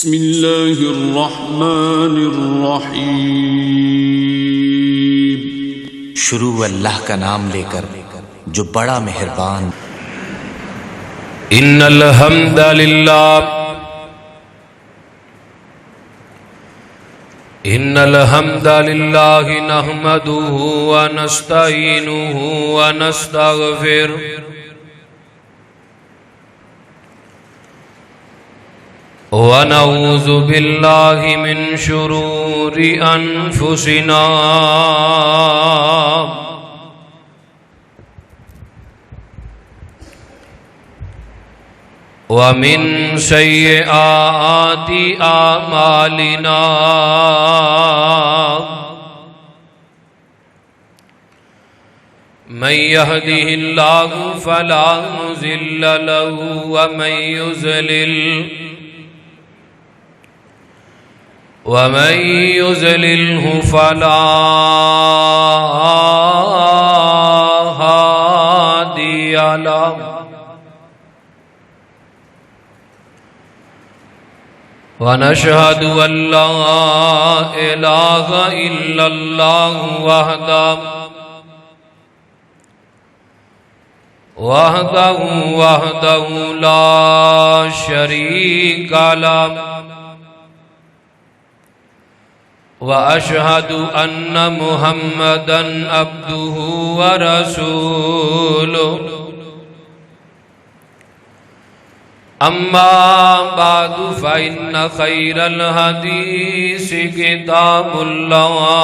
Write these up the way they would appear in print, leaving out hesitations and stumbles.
بسم اللہ الرحمن الرحیم۔ شروع اللہ کا نام لے کر جو بڑا مہربان۔ ان الحمد للہ نحمده ونستعینه ونستغفره ونعوذ باللہ من شرور انفسنا ومن سیئات اعمالنا من يهده الله فلا مضل له ومن يضلله فلا هادي له ونشهد أن لا إله إلا الله وحده لا شريك له وأشهد أن محمدًا عبده ورسوله أما بعد فإن خير الحديث كتاب الله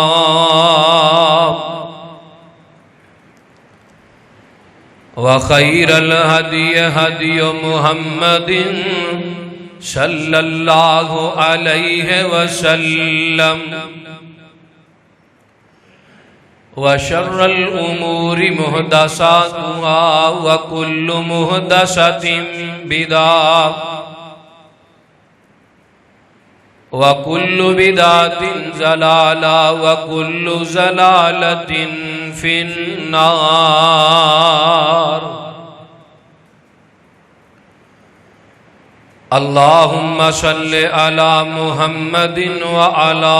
وخير الهدي هدي محمد صلى الله عليه وسلم وشر الأمور محدثاتها وكل محدثة بدعة وكل بدعة ضلالة وكل ضلالة في النار اللهم صل على محمد وعلى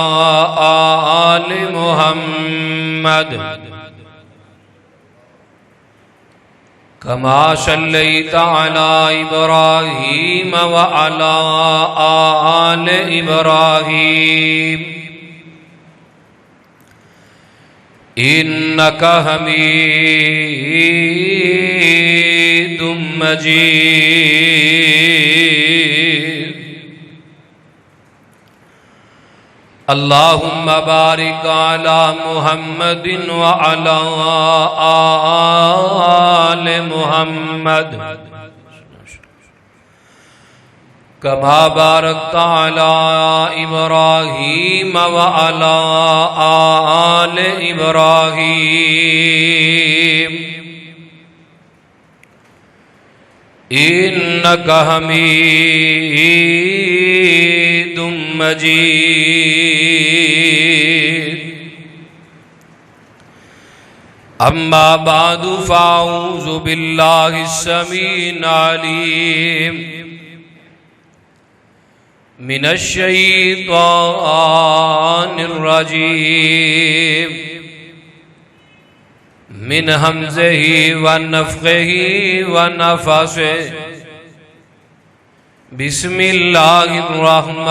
آل محمد كما صليت على إبراهيم وعلى آل إبراهيم إنك حميد مجيد اللهم بارك على محمد وعلى آل محمد كما باركت على إبراهيم وعلى آل إبراهيم إنك حميد مجيد أما بعد فأعوذ بالله السميع العليم من الشيطان الرجيم من همزه ونفخه ونفثه بسم الله الرحمن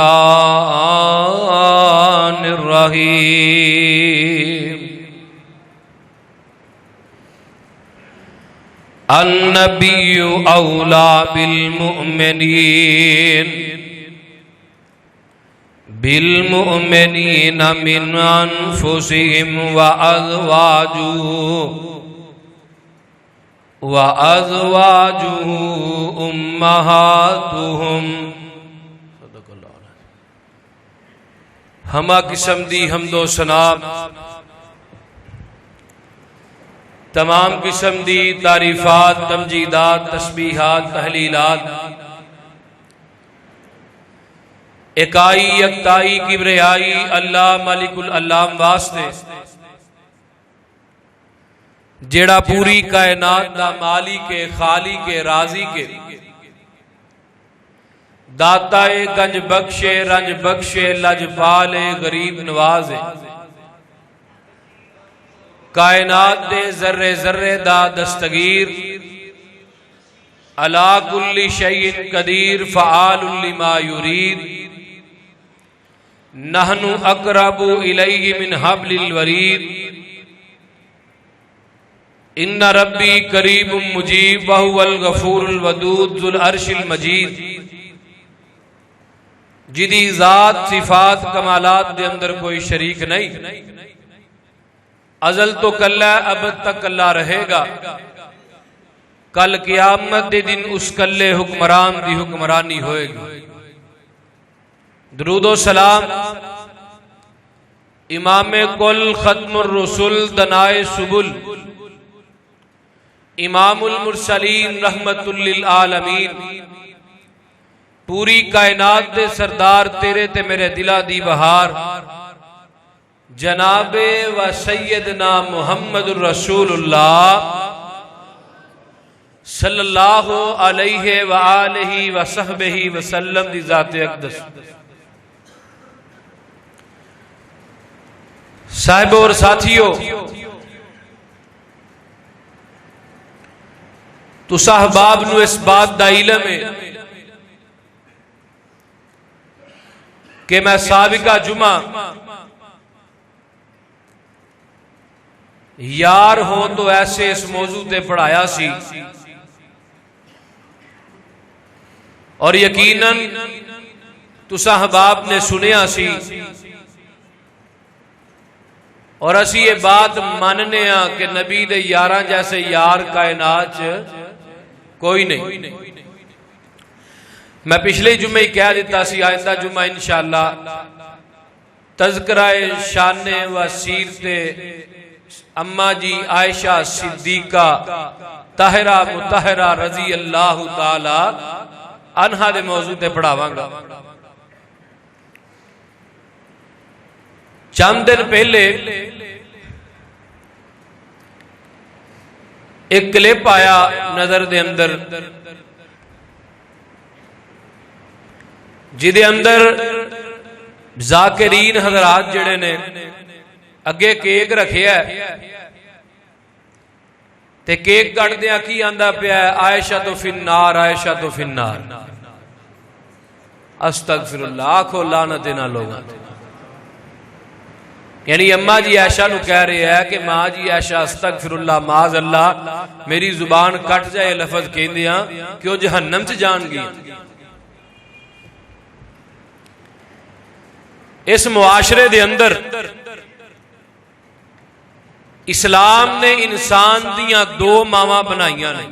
الرحيم النبي أولى بالمؤمنين من أنفسهم وأزواجه أمهاتهم ہمہ قسم دی حمد و ثنا تمام قسم دی تعریفات تمجیدات تسبیحات تحلیلات اکائی یکتائی کبریائی اللہ مالک العلام واسطے جیڑا پوری کائنات دا مالک کے خالق کے رازی کے داتا گنج بخشے رنج بخشے لجپال غریب نواز کائنات دے ذرے ذرے دا دستگیر علا کل شیء قدیر فعال لما یرید نحن اقرب الیہ من حبل الورید ان ربی قریب مجیب وہو الغفور الودود ذو العرش المجید جدی ذات صفات کمالات دے اندر کوئی شریک نہیں، ازل تو کلا ابد تک کلا رہے گا، کل قیامت دے دن اس کلے حکمران دی حکمرانی ہوئے گی۔ درود و سلام امام کل ختم الرسل دنائے سبل امام المرسلین رحمت للعالمین پوری کائنات دے سردار تیرے تے میرے دلہ دی بہار جناب و سیدنا محمد الرسول اللہ صلی اللہ علیہ وآلہ وصحبہ وسلم دی ذات اقدس۔ صاحب اور ساتھیو، تو صاحباب نو اس بات دا علم ہے کہ میں سابقہ جمعہ یار ہوں تو ایسے اس موضوع تے پڑھایا سی، اور یقیناً تو صاحباب نے سنیا سی، اور اسی یہ بات ماننے ہاں کہ نبی دے یاراں جیسے یار کائنات کوئی نہیں۔ میں پچھلے جمعے کہہ دیتا سی آئندہ جمعہ انشاءاللہ تذکرہ شان و سیرت اماں جی عائشہ صدیقہ طاہرہ مطہرہ رضی اللہ تعالی عنہا دے موضوع تے پڑھاواں گا۔ چند دن پہلے ایک کلپ آیا نظر دے اندر، جدے اندر ذاکرین حضرات جڑے نے اگے کیک رکھیا ہے تے کیک کٹ دیا کی آندا پیا ہے عائشہ تو فی النار عائشہ تو فی النار۔ استغفر اللہ، آکھو لعنت نہ لوگاں تے، یعنی اماں جی عائشہ نو کہہ رہے ہیں کہ ماں جی عائشہ استغفر اللہ معاذ اللہ میری زبان کٹ جائے لفظ کہندیاں کہ وہ جہنم سے جان گئی۔ اس معاشرے دے اندر اسلام نے انسان دیاں دو ماواں بنائیاں نے،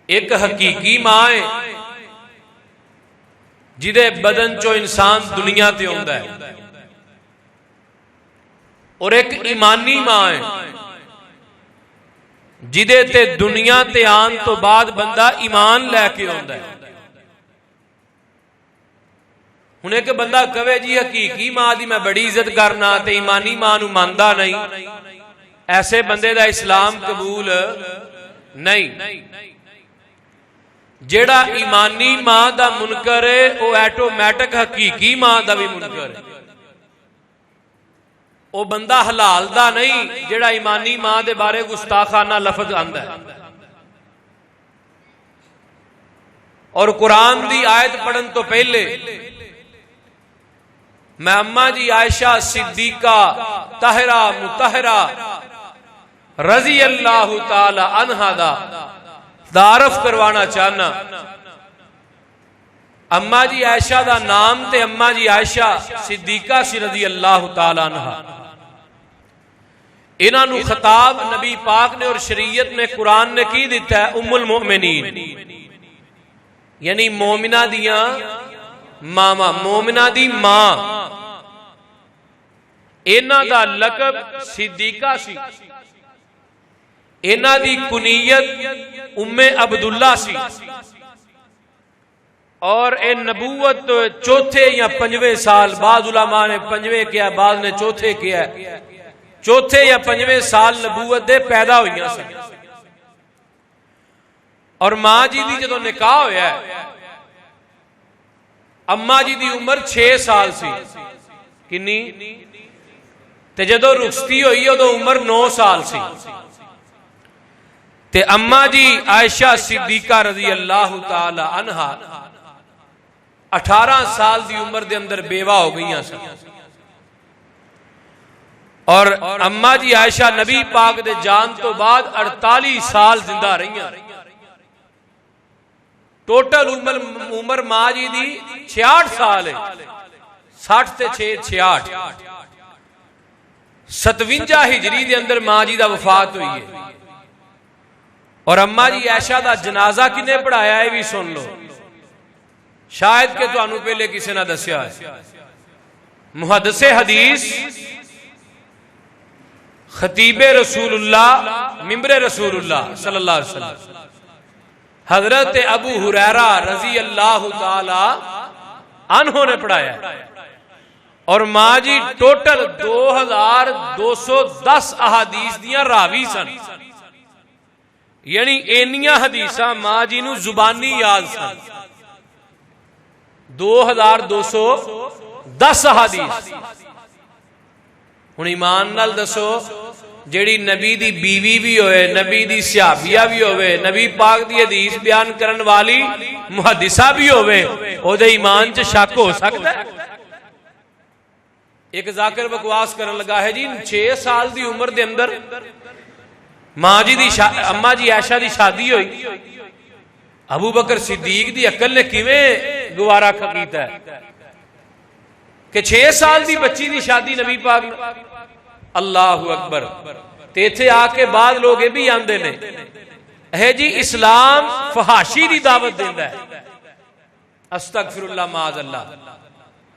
ایک حقیقی ماں ہے جدے بدن چو انسان دنیا تے ہوندا ہے، اور ایک ایمانی ماں ہے جدے تے دنیا تے آن تو بعد بندہ ایمان لے کے ہوندا ہے۔ ہن ایک بندہ کہے جی حقیقی ماں دی میں بڑی عزت کرنا تے ایمانی ماں نو ماندا نہیں، ایسے بندے دا اسلام قبول نہیں۔ جیڑا ایمانی ماں دا منکر ہے وہ ایٹومیٹک حقیقی ماں دا بھی منکر ہے، وہ بندہ حلال دا نہیں جیڑا ایمانی ماں دے بارے گستاخانہ لفظ آندا ہے۔ اور قرآن دی آیت پڑھن تو پہلے میں اماں جی عائشہ صدیقہ طاہرہ مطہرہ رضی اللہ تعالی عنہا دا تعارف کروانا چاہنا۔ اماں جی عائشہ دا نام تے اماں جی عائشہ صدیقہ سی رضی اللہ تعالی عنہا، انہاں نو خطاب نبی پاک نے اور شریعت میں قرآن نے کی دیتا ہے ام المؤمنین، یعنی مومنہ دیاں ماما، مومنہ دی ماں۔ انہاں دا لقب صدیقہ سی، انہاں دی کنیت ام عبداللہ سی، اور اے نبوت چوتھے یا پنجویں سال، بعض علماء نے پنجویں کیا بعض نے چوتھے کیا، چوتھے یا پنجویں سال نبوت دے پیدا ہوئیاں سی۔ اور ماں جی دی جدو نکاح ہویا ہے اما جی دی عمر 6 سال سی، کنی تے جدو رخصتی ہوئی ادو عمر 9 سال سی، تے اما جی عائشہ صدیقہ رضی اللہ تعالی عنہا 18 سال دی عمر دے اندر بیوہ ہو گئیاں سن، اور اما جی عائشہ نبی پاک دے جان تو بعد 48 سال زندہ رہیاں۔ ٹوٹل عمر ماں جی دی 66 سال ہے، 60 تے 6 66 57 ہجری دے اندر ماں جی دا وفات ہوئی ہے۔ اور اما جی عائشہ دا جنازہ کنے پڑھایا ہے بھی سن لو، شاید کہ تو انو پہلے کسی نہ دسیا ہے۔ محدث حدیث خطیب رسول اللہ ممبر رسول اللہ صلی اللہ علیہ وسلم حضرت ابو ہریرہ رضی اللہ تعالی عنہ نے پڑھایا ہے، اور ماں جی ٹوٹل 2210 احادیث دیاں راوی سن، یعنی اینیاں حدیثاں ماں جی نو زبانی یاد سن، 2210 احادیث۔ ہن ایمان نال دسو جیڑی نبی دی بیوی بھی ہوئے، نبی دی صحابیہ بھی ہوئے، نبی پاک دی حدیث بیان کرن والی محدثہ بھی ہوئے، او دے ایمان چ شک ہو سکتا ہے؟ ایک ذاکر بکواس کرن لگا ہے جی 6 سال دی عمر دے اندر ماں جی دی اما جی عائشہ دی شادی ہوئی، ابو بکر صدیق دی عقل نے کیویں گوارا کیتا ہے کہ 6 سال دی بچی دی شادی نبی پاک نے؟ اللہ اکبر۔ تے ایتھے آ کے بعد لوگ یہ بھی آندے نے ہے جی اسلام فحاشی دی دعوت دیندا ہے، استغفر اللہ معاذ اللہ۔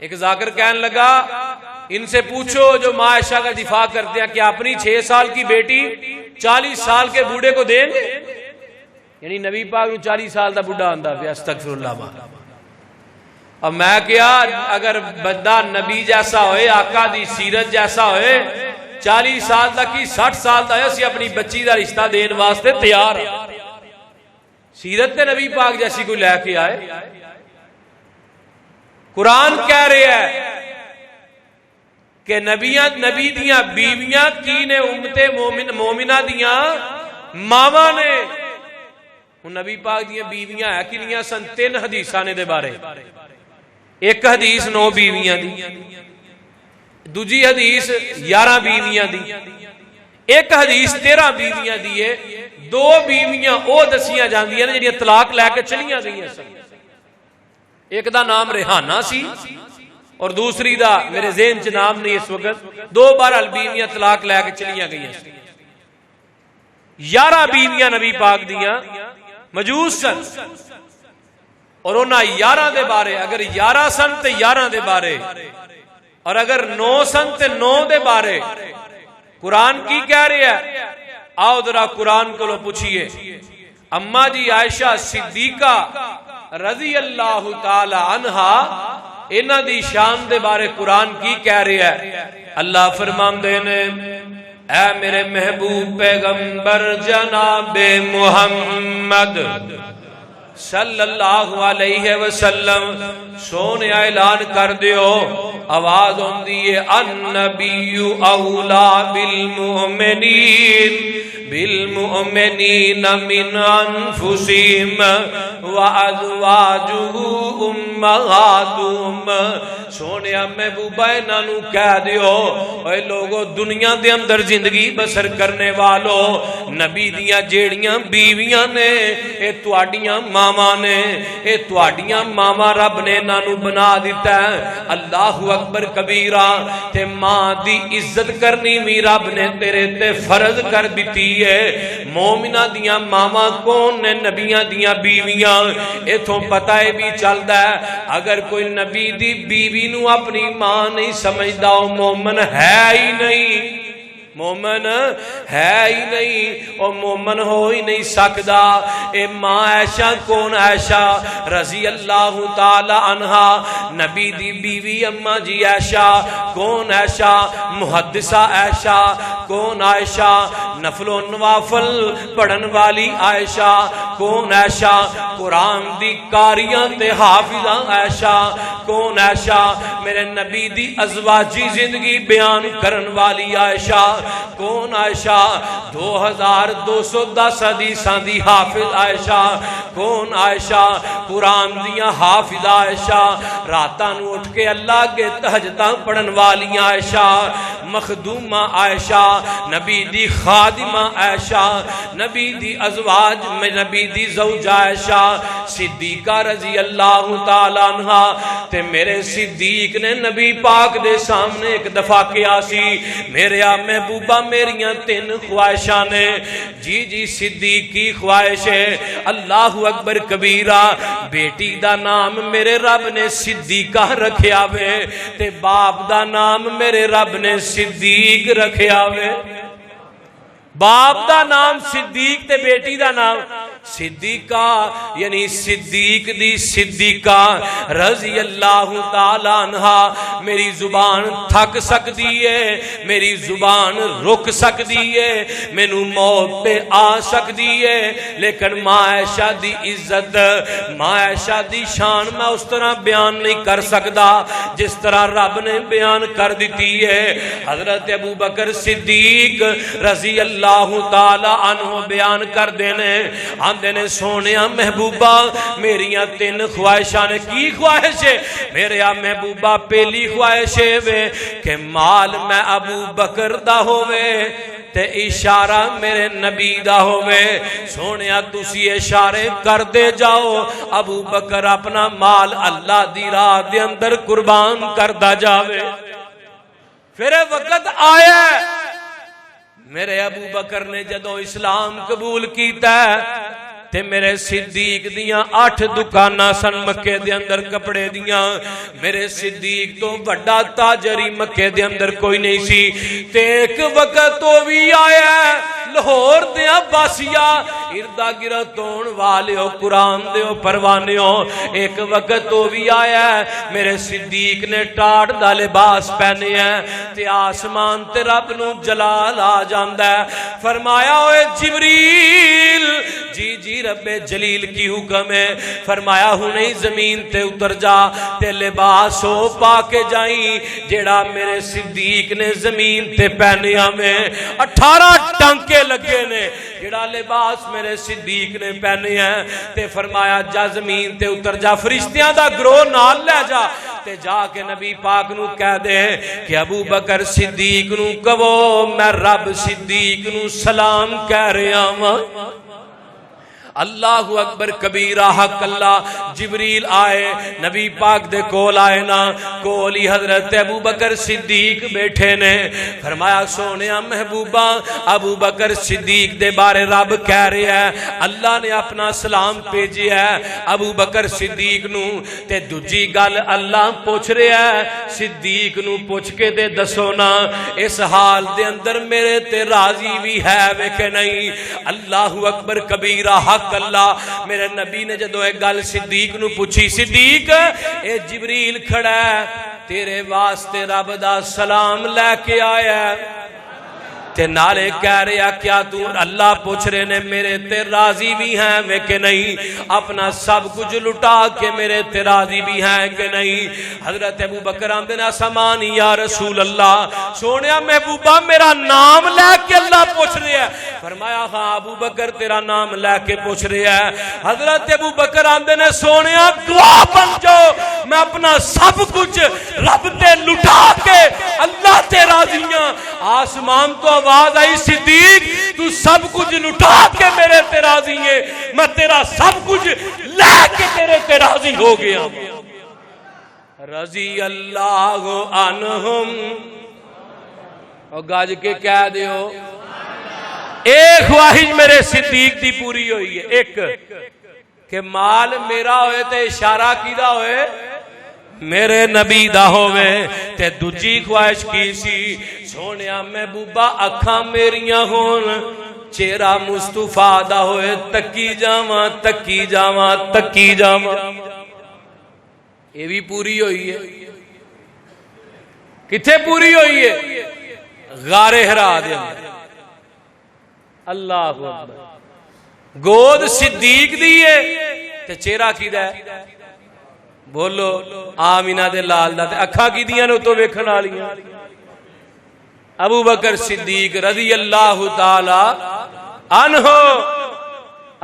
ایک ذاکر کہنے لگا ان سے پوچھو جو ماں عائشہ کا دفاع کرتے ہیں کہ اپنی 6 سال کی بیٹی 40 سال کے بوڑھے کو دیں گے؟ یعنی نبی پاک 40 سال دا بوڑھا آندا پیا، استغفر اللہ معاذ۔ اب میں کیا اگر بندہ نبی جیسا ہوئے، آقا دی سیرت جیسا ہوئے، 40 سال تک کی 60 سال تک اسی اپنی بچی دا رشتہ دین واسطے تیار ہے۔ سیرت تے نبی پاک جیسی کوئی لے کے آئے۔ قرآن کہہ رہے ہیں کہ نبی دیاں بیویاں کی نے امت مومنہ دیاں ماما نے۔ نبی پاک دیاں بیویاں ہے کنیاں سن؟ 3 حدیثاں نے دے بارے۔ ایک حدیث 9 بیویاں دی، دوجی حدیث 11 بیویاں دی، ایک حدیث 13 بیویاں دی ہے۔ 2 بیویاں او دسیاں جاندیاں نے جڑیاں طلاق لے کے چلیاں گئیاں سن، ایک دا نام ریحانہ سی اور دوسری دا میرے ذہن چ نام نہیں اس وقت، 2 بہرحال بیویاں طلاق لے کے چلیاں گئیاں سن۔ 11 بیویاں نبی پاک دیاں مجوس سن، اور انہاں 11 دے بارے اگر 11 سن تے 11 دے بارے، اور اگر 9 سن تے 9 دے بارے قرآن کی کہہ رہے ہیں؟ آؤ ذرا قرآن کو لو پوچھئے۔ اما جی عائشہ صدیقہ رضی اللہ تعالی عنہا انہاں دی شان دے بارے قرآن کی کہہ رہے ہیں؟ اللہ فرماندے نے اے میرے محبوب پیغمبر جناب محمد صلی اللہ علیہ وسلم سونے اعلان کر دیو، آواز ہوندی ہے النبی اولا بالمؤمنین من انفسہم وازواجہ امہاتہم۔ سونے محبوبہ انہاں نو کہہ دیو اے لوگو دنیا دے اندر زندگی بسر کرنے والو، نبی دیاں جیڑیاں بیویاں نے اے تواڈیاں ماما نے، اے تواڈیاں ماما رب نے انہاں نو بنا دیتا ہے۔ اللہ اکبر کبیرہ۔ تے ماں دی عزت کرنی بھی رب نے تیرے تے فرض کر دیتی ہے۔ مومنہ دیاں ماما کون نے؟ نبیاں دیاں بیویاں۔ ایتھوں پتہ ہے بھی چلدا ہے اگر کوئی نبی دی بیوی نو اپنی ماں نہیں سمجھدا وہ مومن ہے ہی نہیں، مومن ہے ہی نہیں اور مومن ہو ہی نہیں سکدا۔ اے ماں عائشہ کون؟ عائشہ رضی اللہ تعالی عنہا نبی دی بیوی اماں جی عائشہ کون؟ عائشہ محدثہ عائشہ کون؟ عائشہ نفل و نوافل پڑھن والی عائشہ کون؟ عائشہ قرآن دی قاریاں تے حافظہ عائشہ کون؟ عائشہ میرے نبی دی ازواجی زندگی بیان کرن والی عائشہ کون؟ عائشہ 2210 حدیثاں دی حافظ عائشہ کون؟ عائشہ قرآن دیاں حافظ عائشہ راتاں نو اٹھ کے اللہ کے تہجداں پڑھن والی عائشہ مخدومہ عائشہ نبی دی خادمہ عائشہ نبی دی ازواج میں نبی دی زوجہ عائشہ صدیقہ رضی اللہ تعالیٰ عنہ تے میرے صدیق نے نبی پاک دے سامنے ایک دفعہ کیا سی میرے محبوبہ میریاں 3 خواہشاں نے جی صدیق کی خواہش ہے اللہ اکبر کبیرہ بیٹی دا نام میرے رب نے صدیقہ رکھیا وے تے باپ دا نام میرے رب نے صدیق رکھیا وے باپ دا نام صدیق تے بیٹی دا نام صدیقہ یعنی صدیق دی صدیقہ رضی اللہ تعالی عنہ میری زبان تھک سکتی ہے میری زبان رک سکتی ہے مینوں موت پہ آ سکتی ہے لیکن ماں عائشہ دی عزت ماں عائشہ دی شان میں اس طرح بیان نہیں کر سکتا جس طرح رب نے بیان کر دیتی ہے حضرت ابو بکر صدیق رضی اللہ تعالی عنہ بیان کر دینے آندے نے سونیا محبوبہ میریاں 3 خواہشاں نے کی خواہش ہے میرے محبوبہ پہلی خواہش ہے کہ مال میں ابو بکر دا ہوئے تے اشارہ میرے نبی دا ہوئے سونیا تسی اشارے کر دے جاؤ ابو بکر اپنا مال اللہ دی راہ دے اندر قربان کردہ جاوے پھر وقت آیا میرے ابو بکر نے جدو اسلام قبول کیتا ہے تے میرے صدیق دیاں 8 دکاناں سن مکے دے اندر کپڑے دیاں میرے صدیق تو بڑا تاجری مکے دے اندر کوئی نہیں سی تے ایک وقت تو بھی آیا لاہور دیاں باسیا اردا گرہ تون والے ہو قرآن دے ہو پروانے ہو ایک وقت تو بھی آیا میرے صدیق نے ٹاٹ دا لباس پہنے ہیں تے آسمان تے رب نو جلال آ جاندہ ہے فرمایا ہوئے جبریل جی رب جلیل کی حکم ہے فرمایا ہوں نہیں زمین تے اتر جا تے لباس ہو پا کے جائیں جیڑا میرے صدیق نے زمین تے پہنے ہمیں 18 ٹانکے لگے نے جیڑا لباس میرے صدیق نے پہنے ہیں تے فرمایا جا زمین تے اتر جا فرشتیاں دا گروہ نال لے جا تے جا کے نبی پاک نو کہہ دے کہ ابو بکر صدیق نو کہو میں رب صدیق نو سلام کہہ رہا ہوں اللہ اکبر کبیرہ حق اللہ جبریل آئے نبی پاک دے کول آئے نا کولی حضرت ابو بکر صدیق بیٹھے نے فرمایا سونیا محبوبہ ابو بکر صدیق دے بارے رب کہہ رہے ہیں اللہ نے اپنا سلام بھیجے ہے ابو بکر صدیق نو تے دوجی گل اللہ پوچھ رہے ہیں صدیق نو پوچھ کے دے دسو نا اس حال دے اندر میرے تے راضی بھی ہے وے کہ نہیں اللہ اکبر کبیرہ حق اللہ میرے نبی نے جدو ایک گل صدیق نو پوچھی صدیق اے جبریل کھڑا ہے تیرے واسطے رب دا سلام لے کے آیا ہے تے نالے کہہ رہا کیا تو اللہ پوچھ رہے نے میرے تے راضی بھی ہیں میں کہ نہیں اپنا سب کچھ لٹا کے میرے تے راضی بھی ہیں کہ نہیں حضرت ابو بکر بن سامان یا رسول اللہ سونیا محبوبہ میرا نام لے کے اللہ پوچھ رہے ہیں فرمایا ہاں ابو بکر تیرا نام لے کے پوچھ رہے ہیں حضرت ابو بکر آندے نے سونیا گواہ بن جاؤ میں اپنا سب کچھ رب تے لٹا کے اللہ تے راضیاں آسمان تو آواز آئی صدیق تو سب کچھ لٹا کے میرے تے راضی ہے میں تیرا سب کچھ لے کے تیرے تے راضی ہو گیا رضی اللہ عنہم اور گاج کے کہہ دیو ایک خواہش میرے صدیق دی پوری ہوئی ہے ایک کہ مال میرا ہوئے تے اشارہ کیدا ہوئے میرے نبی دا ہووے تے دوجی خواہش کی سی سونیا محبوبہ اکھاں میریاں ہون چہرہ مصطفیٰ دا ہوئے تکی جاواں تکی جاواں تکی جاواں یہ بھی پوری ہوئی ہے کتھے پوری ہوئی ہے غار حرا دے اللہ اکبر گود صدیق دیئے تے چہرہ کی دا ہے بولو آمینہ دے لال دا تے اکھا کی دیاں نو تو ویکھن والیاں ابو بکر صدیق رضی اللہ تعالی عنہ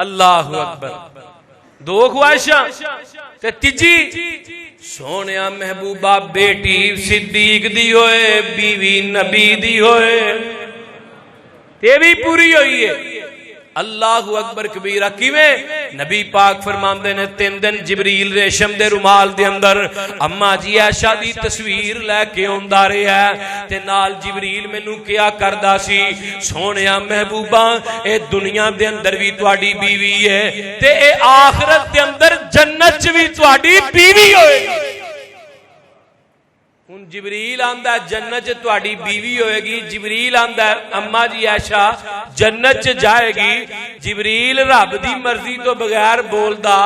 اللہ اکبر دو خواہشاں تے تیجی سونیا محبوبہ بیٹی صدیق دی ہوئے بیوی نبی دی ہوئے تے بھی پوری ہوئی ہے اللہ اکبر کبیرہ کیویں نبی پاک فرماندے نے 3 دن جبریل ریشم دے رومال دے اندر اما جی عائشہ دی تصویر لے کے اوندا رہیا ہے تے نال جبریل مینوں کیا کردا سی سونیا محبوبہ اے دنیا دے اندر بھی تواڈی بیوی ہے تے اے آخرت دے اندر جنت وچ بھی تواڈی بیوی ہوئے گی ہن جبریل آندا ہے جنت چ تواڈی بیوی ہوئے گی جبریل آندا ہے اما جی عائشہ جنت چ جائے گی جبریل رب دی مرضی تو بغیر بولدا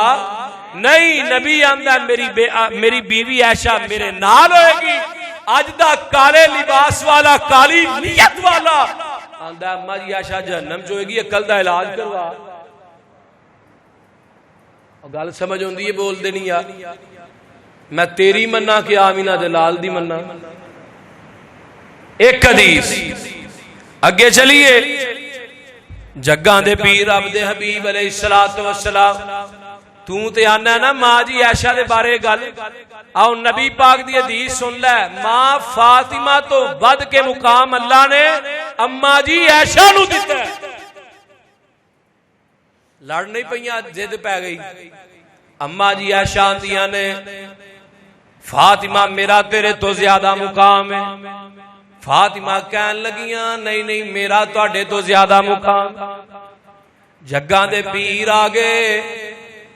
نہیں نبی آندا ہے میری بیوی عائشہ میرے نال ہوئے گی اج دا کالے لباس والا کالی نیت والا آندا اما جی عائشہ جہنم چ ہوئے گی عقل دا علاج کروا گل سمجھ ہوندی ہے بول دے نہیں یار میں تیری مننا کہ آمینہ دے لال دی مننا ایک حدیث اگے چلیے جگاں دے پیر رب دے حبیب علیہ السلام تو تے آنا ہے نا ماں جی عائشہ دے بارے گل آؤ نبی پاک دی حدیث سن لے ماں فاطمہ تو ود کے مقام اللہ نے اما جی عائشہ نو دیتا ہے لڑ نہیں پئیاں زد پہ گئی اما جی عائشہ آندیاں نے فاطمہ میرا تیرے تو زیادہ مقام ہے فاطمہ کہن لگیاں نہیں میرا تواڈے تو زیادہ مقام جگاں دے پیر آگے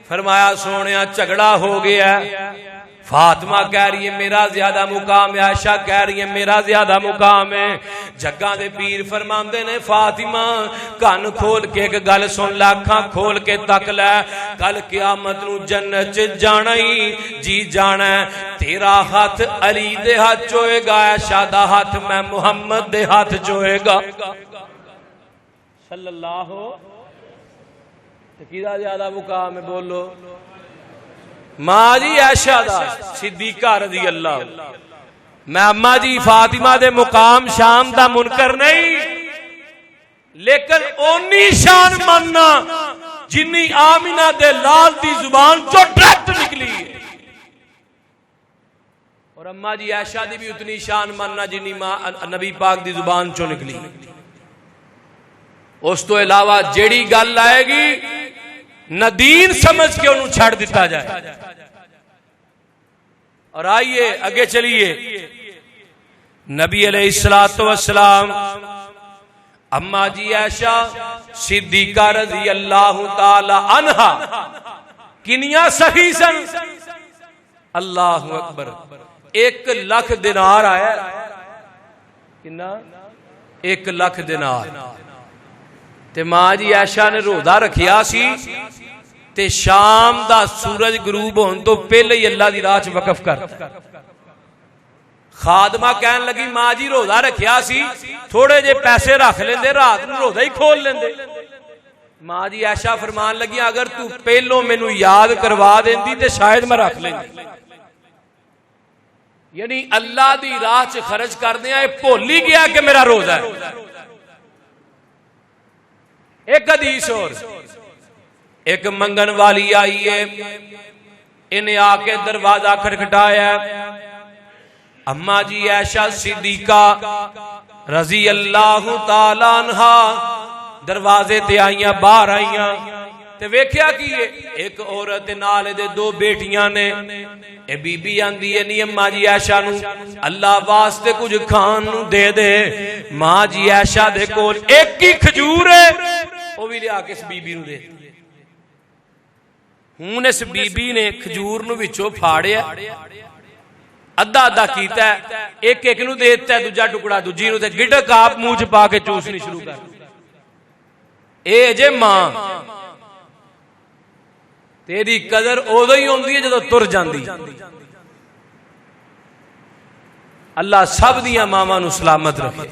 فرمایا سونیا جھگڑا ہو گیا فاطمہ کہہ رہی ہے میرا زیادہ مقام ہے عائشہ کہہ رہی ہے میرا زیادہ مقام ہے جگاں دے پیر فرماندے نے فاطمہ کان کھول کے ایک گل سن لے اکھاں کھول کے تک لے کل قیامت نو جنت چ جانا ہی جی جانا ہے تیرا ہاتھ علی دے ہاتھ چوئے گا عائشہ دا ہاتھ میں محمد دے ہاتھ چوئے گا صلی اللہ کیدا زیادہ مقام ہے بولو ماں جی عائشہ دا صدیقہ رضی اللہ میں اما جی فاطمہ دے مقام شان دا منکر نہیں لیکن اونی شان مننا جنی آمینہ دے لال دی زبان چو ڈائریکٹ نکلی ہے اور اما جی عائشہ دی بھی اتنی شان مننا جنی نبی پاک دی زبان چو نکلی اس تو علاوہ جیڑی گل آئے گی نہ دین سمجھ کے انہوں چھڑ دیتا جائے اور آئیے اگے چلیے نبی علیہ السلام اما جی عائشہ صدیقہ رضی اللہ تعالی عنہا کنیاں صحیح سن اللہ اکبر 1,00,000 دینار آیا کنا 1,00,000 دینار تے ماں جی عائشہ نے روزہ رکھیا سی تے شام دا سورج غروب ہون تو پہلے ہی اللہ دی راہ وچ وقف کرتا خادمہ کہن لگی ماں جی روزہ رکھیا سی تھوڑے جے پیسے رکھ لیندے رات نوں روزہ ہی کھول لیندے ماں جی عائشہ فرمان لگی اگر تو پہلو مینوں یاد کروا دیندی تے شاید میں رکھ لیندی یعنی اللہ دی راہ وچ خرچ کردیاں اے بھول ہی گیا کہ میرا روزہ ہے ایک حدیث اور ایک منگن والی آئی ہے انہیں آ کے دروازہ کھٹکھٹایا اما جی عائشہ صدیقہ رضی اللہ تعالی عنہا دروازے تے آئیاں باہر آئیاں تے ویکھیا کی ایک عورت نال دے 2 بیٹیاں نے اے بی بی آندی ہے نہیں اما جی عائشہ نو اللہ واسطے کچھ کھان نو دے دے ماں جی عائشہ دے کول ایک ہی کھجور ہے وہ بھی لیا کے اس بی بی نو دے ہوں اس بی بی نے کھجور نو وچوں پھاڑیا ادھا ادھا کیتا ہے، ایک ایک نو دیتا ہے، دوجا ٹکڑا دوجی نو، تے گڈک آپ منہ چ پا کے چوسنی شروع کر. اے جے ماں تیری قدر ادو ہی ہوندی ہے جدو تر جاندی. اللہ سب دیاں ماواں نو سلامت رکھے.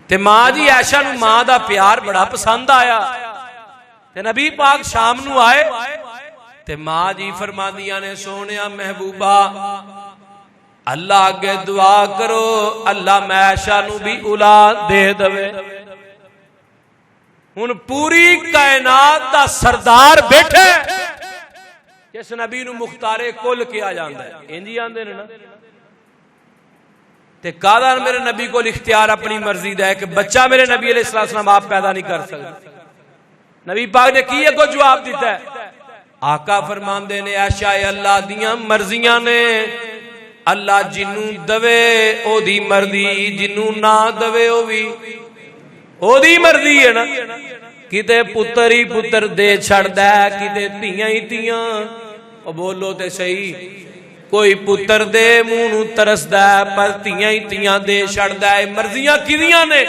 تے ماں جی عائشہ نو ماں دا پیار بڑا پسند آیا. تے نبی پاک شام نو آئے تے ماں جی فرماندیاں نے سونیا محبوبہ اللہ اگے دعا کرو اللہ میں عائشہ نو بھی اولاد دے دوے. ہن پوری کائنات دا سردار بیٹھے جس نبی نو مختار کل کیا جاندا ہے. انجی آندے نے نا. تے کادا میرے نبی کو اختیار اپنی مرضی دا ہے کہ بچہ میرے نبی علیہ السلام آپ پیدا نہیں کر سکتے. نبی پاک نے کی اگو جواب دیتا ہے. آقا فرماندے نے عائشہ اللہ دیاں مرضیاں نے، اللہ جنوں دوے او دی مرضی، جنوں نہ دوے او بھی او دی مرضی ہے نا. کتے پتر ہی پتر دے چھڑدا ہے، کتے تیاں ہی تیاں. او بولو تے صحیح، کوئی پتر دے منہ نو ترسدا ہے پر تیاں ہی تیاں دے چھڑدا ہے. مرضیاں کیدیاں نے؟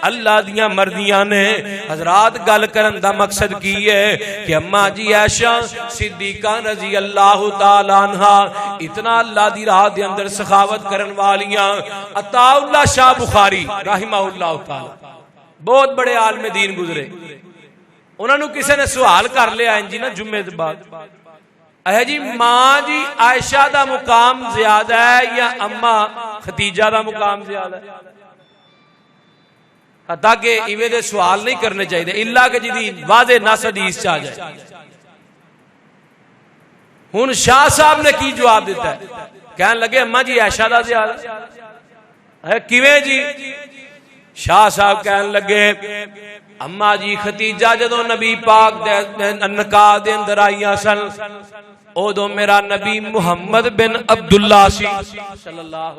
اللہ دیاں مرضیاں نے. حضرات گل کرن دا مقصد کی ہے کہ اماں جی عائشہ صدیقہ رضی اللہ تعالی عنہا اتنا اللہ دی راہ دے اندر سخاوت کرن والیاں. عطا اللہ شاہ بخاری رحمہ اللہ تعالی بہت بڑے عالم دین گزرے. انہوں نے کسی نے سوال کر لیا جی نا جمعے دے بعد، اے جی ماں جی عائشہ دا مقام زیادہ ہے یا اماں ختیجہ دا مقام زیادہ ہے؟ حتیٰ کہ ایوے دے سوال نہیں کرنے چاہیے اللہ کہ جی واضح نص حدیث چاہ جائے. ہن شاہ صاحب نے کی جواب دیتا ہے؟ کہنے لگے اماں جی عائشہ دا زیادہ ہے. کیویں جی؟ شاہ صاحب کہنے لگے اماں جی ختیجہ جدو نبی پاک نکاح دے اندر آئیاں سن اودو میرا نبی محمد بن عبداللہ سی صلی اللہ.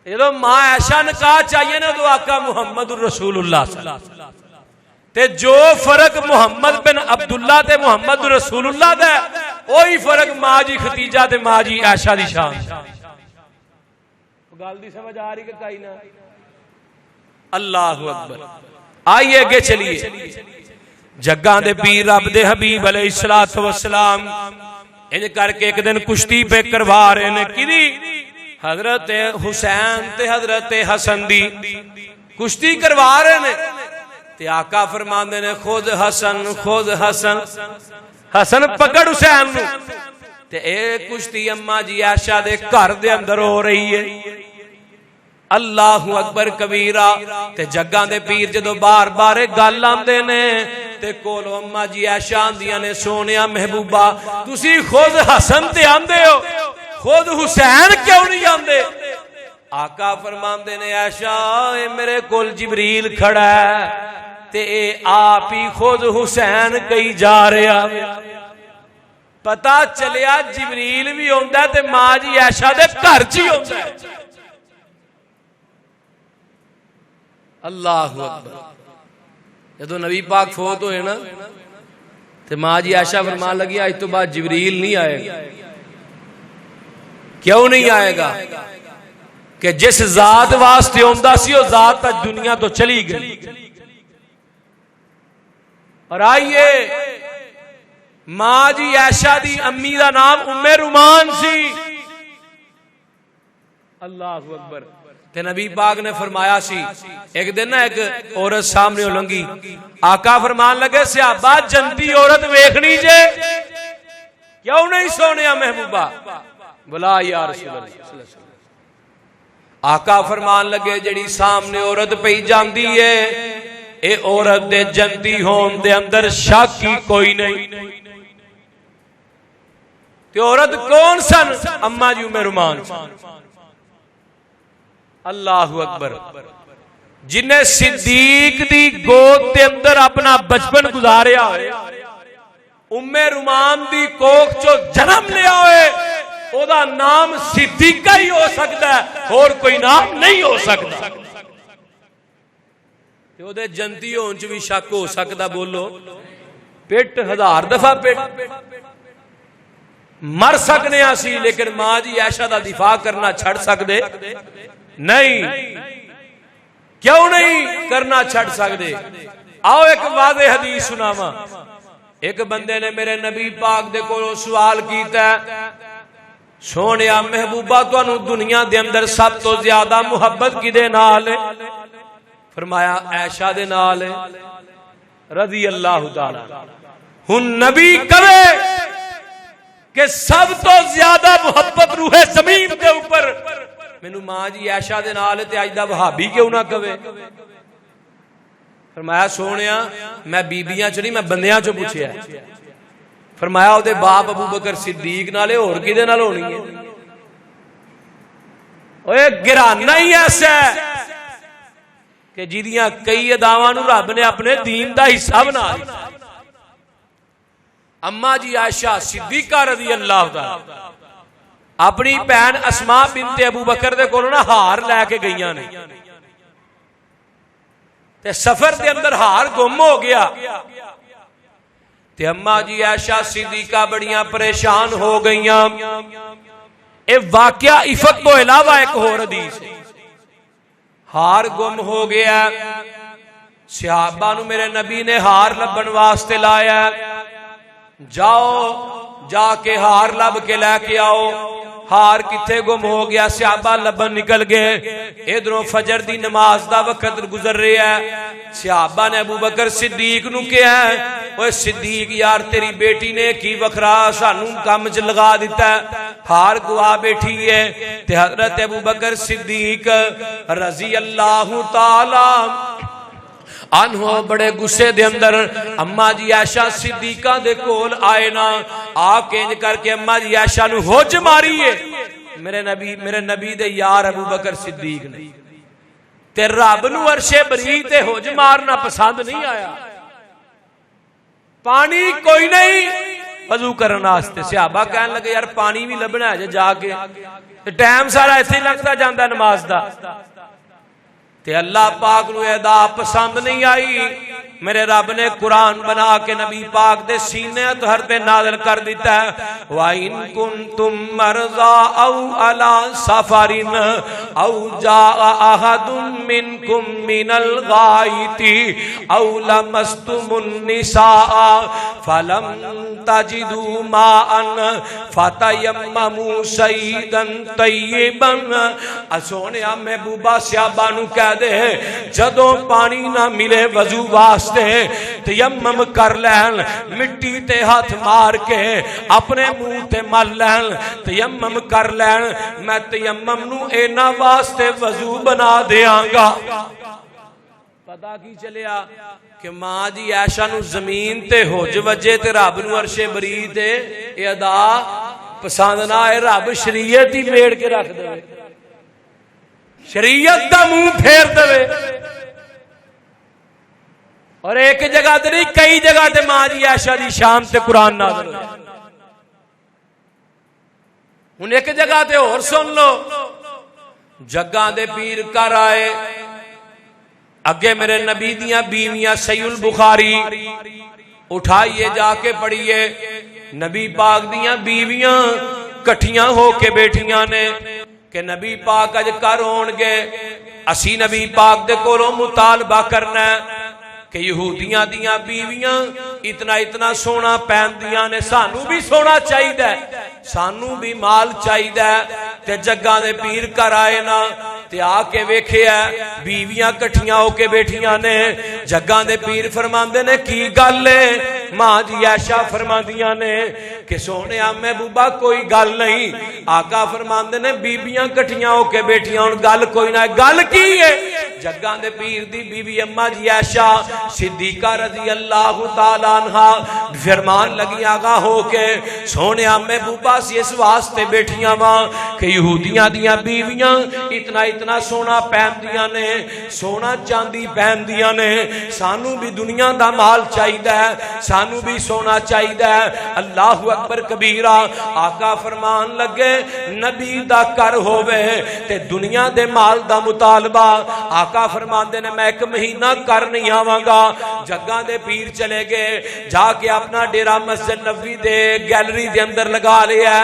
جدو ماں عائشہ نکاح چاہیے نا تو آقا محمد رسول اللہ صلی اللہ علیہ وسلم. تے جو فرق محمد بن عبداللہ تے محمد رسول اللہ دا وہی فرق ماں جی ختیجہ تے ماں جی عائشہ دی شان. گل دی سمجھ آ رہی کہ کئی نہ؟ اللہ اکبر. آئیے اگے چلیے. جگاں دے پیر رب دے حبیب علیہ الصلوۃ والسلام انج کر کے ایک دن کشتی پہ کروا رہے نے. کدی؟ حضرت حسین تے حضرت حسن دی کشتی کروا رہے نے. تے آقا فرماندے نے خود حسن خود حسن. حسن پکڑ حسین نو. تے اے کشتی اماں جی عائشہ دے گھر دے اندر ہو رہی ہے. اللہ اکبر کبیرہ. تے جگاں دے پیر جدو بار بار گل آندے نے تے کولو اماں جی عائشہ آندیاں نے سونیا محبوبہ تسی خود حسن تے آندے ہو خود حسین کیوں نہیں آندے؟ آقا فرماندے نے عائشہ اے میرے کول جبریل کھڑا ہے تے اے آپ ہی خود حسین کئی جا رہا. پتہ چلیا جبریل بھی ہوندا ہے تے ماں جی عائشہ دے گھر چ ہی ہوندا ہے. اللہ اکبر. جدو نبی پاک فوت ہوئے نا تو ماں جی عائشہ فرمان لگی آج تو بعد جبریل نہیں آئے گا. کیوں نہیں آئے گا؟ کہ جس ذات واسطے ہوندا سی وہ ذات تک دنیا تو چلی گئی. اور آئیے ماں جی عائشہ دی امی دا نام ام رومان سی. اللہ اکبر. تے نبی پاک نے فرمایا سی ایک دن نا ایک عورت سامنے لنگی. آقا فرمان لگے صحابہ جنتی عورت ویکھنی جے کیوں نہیں سونیا محبوبہ؟ بلا یا رسول اللہ. آقا فرمان لگے جڑی سامنے عورت پئی جاندی ہے اے عورت دے جنتی ہون دے اندر شک ہی کوئی نہیں. تے عورت کون سن؟ اماں جی ام رومان. اللہ اکبر. جنہیں صدیق دی گود دے اندر اپنا بچپن گزاریا ہوئے ام رومان دی کوکھ چو جنم لیا ہوئے او دا نام صدیقہ ہی ہو سکتا ہے اور کوئی نام نہیں ہو سکتا. او دے جنتی ہون چ بھی شک ہو سکتا. بولو پیٹ ہزار دفعہ پیٹ. مر سکنے سی لیکن ماں جی عائشہ دا دفاع کرنا چھڑ سکدے نہیں. کیوں نہیں کرنا چھڑ سکدے؟ آؤ ایک واضح حدیث سناواں. ایک بندے نے میرے نبی پاک دے کولوں سوال کیتا ہے، سونیا محبوبہ تانوں دنیا دے اندر سب تو زیادہ محبت کدے نال ہے؟ فرمایا عائشہ دے نال ہے رضی اللہ تعالی. ہن نبی کہے کہ سب تو زیادہ محبت روح زمین دے اوپر مینوں ماں جی عائشہ دے نال ہے تے اج دا وہابی کیوں نہ کہے؟ فرمایا سونیا میں بیبیاں چ نہیں میں بندیاں چ پوچھیا. فرمایا او دے باپ ابو بکر صدیق نال اور کدے نال ہونی ہے؟ اوے گرانا ہی ایسا ہے کہ جیدیاں کئی اداواں نو رب نے اپنے دین دا حصہ بنا دتا. اما جی عائشہ صدیقہ رضی اللہ تعالی اپنی بہن اسماء بنت ابو بکر دے کولوں نا ہار لے کے گئیاں نے تے سفر دے اندر ہار گم ہو گیا تے اما جی عائشہ صدیقہ بڑیاں پریشان ہو گئیاں. اے واقعہ عفت تو علاوہ ایک اور حدیث ہے. ہار گم ہو گیا، صحابہ نو میرے نبی نے ہار لبن واسطے لایا، جاؤ جا کے ہار لب کے لے کے آؤ. ہار کتھے گم ہو گیا؟ صحابہ لبن نکل گئے. ادھروں فجر دی نماز دا وقت گزر رہا ہے. صحابہ نے ابو بکر صدیق نو کہا ہے اوے صدیق یار تیری بیٹی نے کی وکھرا سانو کام چ لگا دیتا ہے، ہار گوا بیٹھی ہے. تے حضرت ابو بکر صدیق رضی اللہ تعالی عنہ بڑے غصے دے اندر اما جی عائشہ صدیقہ دے کول آئے نا، آ کے انج کر کے اما جی عائشہ نو ہوج ماری ہے میرے نبی دے یار ابو بکر صدیق نے. تے رب نو عرش بری تے ہوج مارنا پسند نہیں آیا. پانی کوئی نہیں وضو کرن واسطے. صحابہ کہن لگے یار پانی بھی لبنا ہے جا کے، ٹائم سارا ایتھے لگتا جاندا نماز دا. تے اللہ پاک نو ادا پسند نہیں آئی. میرے رب نے قرآن بنا کے نبی پاک دے سینے اطہر پہ نازل کر دیتا ہے وَإِن كُنتُم مَّرْضَىٰ أَوْ عَلَىٰ سَفَرٍ أَوْ جَاءَ أَحَدٌ مِّنكُم مِّنَ الْغَائِطِ أَوْ لَمَسْتُمُ النِّسَاءَ فَلَمْ تَجِدُوا مَاءً فَتَيَمَّمُوا صَعِيدًا طَيِّبًا. سونیا محبوبہ صحابہ نو کہہ دے جدوں پانی نہ ملے وضو واسطے تیمم کر لین، مٹی تے ہاتھ مار کے اپنے منہ تے مل لین، تیمم کر لین. میں تیمم نو اینا واسطے وضو بنا دیاں گا. پتہ کی چلیا کہ ماں جی عائشہ نو زمین تے ہوج وجے تے رب نو عرش بری تے اے ادا پسند نہ آئے. رب شریعت ہی میڑ کے رکھ دے، شریعت دا منہ پھیر دے. اور ایک جگہ تے نہیں کئی جگہ تے ماں جی عائشہ دی شان تے قرآن نازل ہویا. ہن ایک جگہ تے اور سن لو، جگہ دے پیر کر آئے اگے میرے نبی دیاں بیویاں صحیح البخاری اٹھائیے جا کے پڑھیے. نبی پاک دیاں بیویاں کٹھیاں ہو کے بیٹھیاں نے کہ نبی پاک اج کر ہون گے، اسی نبی پاک دے کولوں مطالبہ کرنا ہے کہ یہودیاں دیاں بیویاں اتنا سونا پہندیاں نے، سانو بھی سونا چاہیے، سانو بھی مال چاہیے. تے جگہ دے پیر کر آئے نا تے آ کے ویکھیا بیویاں کٹھیاں ہو کے بیٹھیاں نے. جگہ دے پیر فرماندے نے کی گل ہے؟ ماں جی عائشہ فرماندیاں نے کہ سونے محبوبہ کوئی گل نہیں. آقا فرماندے نے بیبیاں کٹھیاں ہو کے بیٹھیاں، ہن گل کوئی نہ. گل کی ہے؟ جگہ دے پیر دی بیوی اما جی عائشہ صدیقہ رضی اللہ تعالی عنہا فرمان لگی آگاہ ہو کے سونے محبوبہ سی اس واسطے بیٹھیاں ماں کہ یہودیاں دیاں بیویاں اتنا سونا پہندیاں نے، سونا چاندی پہندیاں نے، سانو بھی دنیا دا مال چاہیے، سانو بھی سونا چاہیے. اللہ اکبر کبیرہ. آقا فرمان لگے نبی دا کر ہووے تے دنیا دے مال دا مطالبہ. آقا فرماندے نے میں ایک مہینہ کر نہیں آواں گا. جگاں دے پیر چلے گئے, جا کے اپنا ڈیرا مسجد نبوی دے گیلری دے اندر لگا لیا.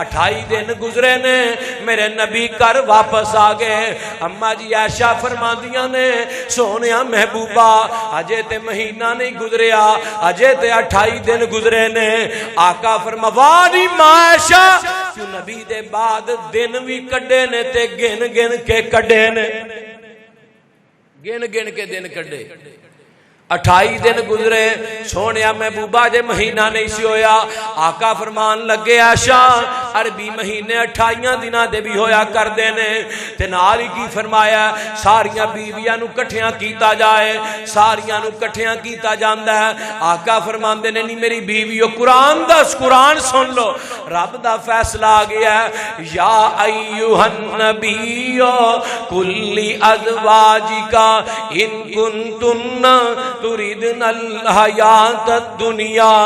28 دن گزرے نے, میرے نبی کر واپس آ گئے. اما جی عائشہ فرماندیاں نے سونیا محبوبہ اجے تے مہینہ نہیں گزریا, اجے تے 28 دن گزرے نے. آقا فرماوانی عائشہ تو نبی دے بعد دن بھی کڈے نے تے گن گن کے کڈے نے, گن گن کے دن کڈے. 28 دن گزرے سونیا محبوبہ جے مہینہ نہیں سی ہویا. آقا فرمان لگے عائشہ عربی مہینے 28 دناں دے بھی ہویا کر دے نے. تے نال ہی کی فرمایا ساریاں بیویاں نو کٹھیاں کیتا جائے, ساریاں نو کٹھیاں کیتا جاندا ہے. آقا فرماندے نے نہیں میری بیویو قرآن دس, قرآن سن لو, رب دا فیصلہ آ گیا ہے. یا ایھا النبی کل ازواجکا ان کنتن تريدن الحیات الدنیا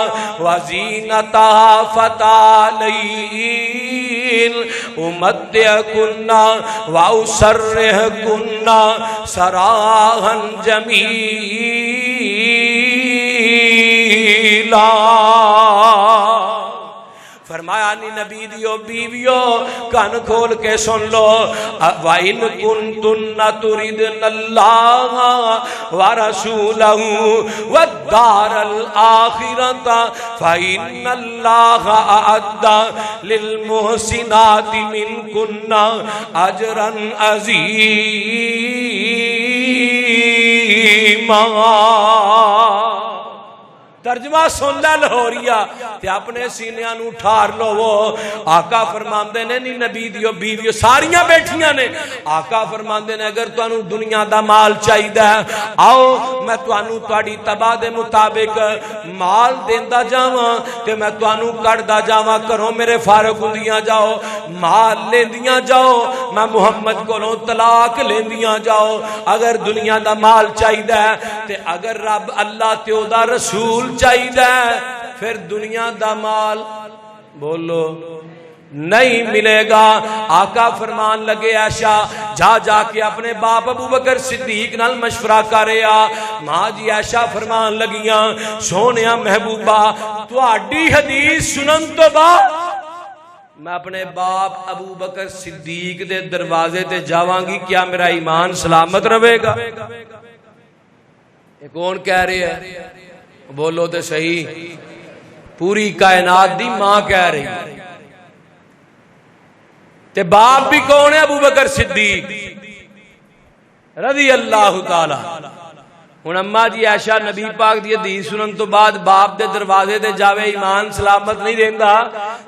وزینتها فتعالین امتعکن واسرحکن سراحا جمیلا. فرمایا نی نبی دیو بیویو کان کھول کے سن لو. وَإِن كُنتُنَّ تُرِدْنَ اللَّهَ وَرَسُولَهُ وَالدَّارَ الْآخِرَةَ فَإِنَّ اللَّهَ أَعَدَّ لِلْمُحْسِنَاتِ مِنكُنَّ أَجْرًا عَظِيمًا. ترجمہ سن لے لاہوریا تے اپنے سینیاں نو ٹھار لو. آقا فرماندے نے نی نبی دیو بیویو ساریاں بیٹھیاں نے. آقا فرماندے نے اگر تانوں دنیا دا مال چاہیدا ہے آؤ میں تانوں تہاڈی تباہ دے مطابق مال دیندا جاواں تے میں تانوں کڈدا جاواں. کرو میرے فارغ ہوندیاں جاؤ, مال لیندیاں جاؤ, میں محمد کولوں طلاق لیندیاں جاؤ. اگر دنیا دا مال چاہیدا ہے تے اگر رب اللہ تے او دا رسول چاہیے پھر دنیا دا مال بولو نہیں ملے گا. آقا فرمان لگے عائشہ جا جا کے اپنے باپ ابو بکر صدیق نال مشورہ کریا. ماں جی عائشہ فرمان لگیاں سونیا محبوبہ تہاڈی حدیث سنن تو بعد میں اپنے باپ ابو بکر صدیق دے دروازے تے جاواں گی, کیا میرا ایمان سلامت رہے گا؟ یہ کون کہہ رہے ہیں؟ بولو تے صحیح. پوری کائنات دی ماں کہہ رہی تے باپ بھی کون ہے؟ ابو بکر صدیق رضی اللہ تعالی. ہن اما جی عائشہ نبی پاک دی حدیث سنن تو بعد باپ دے دروازے تے جاوے ایمان سلامت نہیں رہندا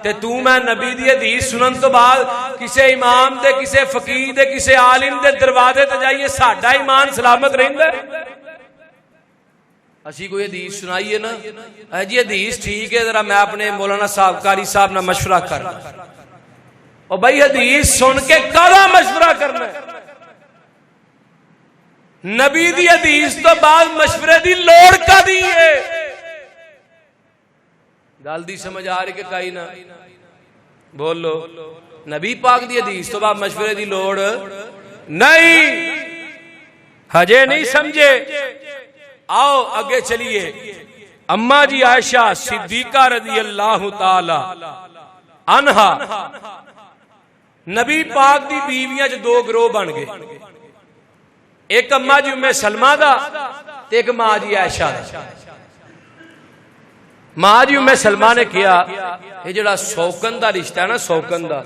تے تو میں نبی دی حدیث سنن تو بعد کسے امام دے کسے فقیہ دے کسے عالم دے دروازے تے جائیے ساڈا ایمان سلامت رہندا ہے؟ اسی کوئی حدیث سنائیے نا جی حدیث ٹھیک ہے, ذرا میں اپنے مولانا صاحب قاری صاحب نہ مشورہ کرنا. اور بھائی حدیث سن کے کہاں مشورہ کرنا ہے؟ نبی دی حدیث تو بعد مشورے دی لوڑ کا دی ہے. گل دی سمجھ آ رہی کہ کئی نہ بولو. نبی پاک دی حدیث تو بعد مشورے دی لوڑ نہیں. ہجے نہیں سمجھے؟ آؤ اگے چلیے. اما جی عائشہ صدیقہ رضی اللہ تعالی عنہا نبی پاک دی بیویاں جو دو گروہ بن گئے. ایک اما جی ام سلمہ دا تے ایک ماں جی عائشہ دا. ماں جی ام سلمہ نے کیا یہ جڑا سوکن دا رشتہ ہے نا, سوکن دا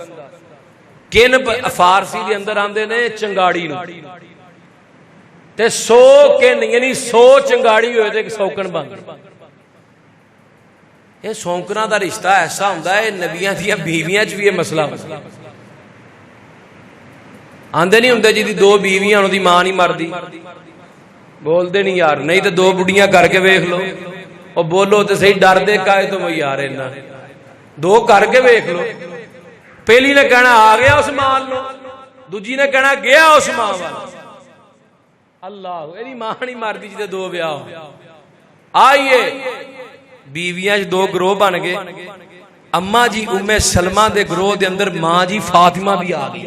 کن فارسی دے اندر آندے نے چنگاڑی نو تے سو کن یعنی 100 چنگاڑی ہوئے تے سوکن بند. یہ سوکنا دا رشتہ ایسا ہوندا ہے نبیاں دیاں بیویاں چ بھی یہ مسئلہ ہوندا. آندے نہیں ہوندے جی دی 2 بیویاں انہاں دی ماں نہیں مردی, بول دے نہیں یار, نہیں تے 2 بڑیاں کر کے ویکھ لو. او بولو تے صحیح ڈر دے کائے تو یار انہاں 2 کر کے ویکھ لو. پہلی نے کہنا آ گیا اس مال نو, دوجی نے کہنا گیا اس ماں وال. اللہ ایدی ماں نہیں مردی جی 2 بیاہ ہو. آئیے بیویاں 2 گروہ بن گئے. اما جی ام سلمہ دے گروہ دے اندر ماں جی فاطمہ بھی آ گئی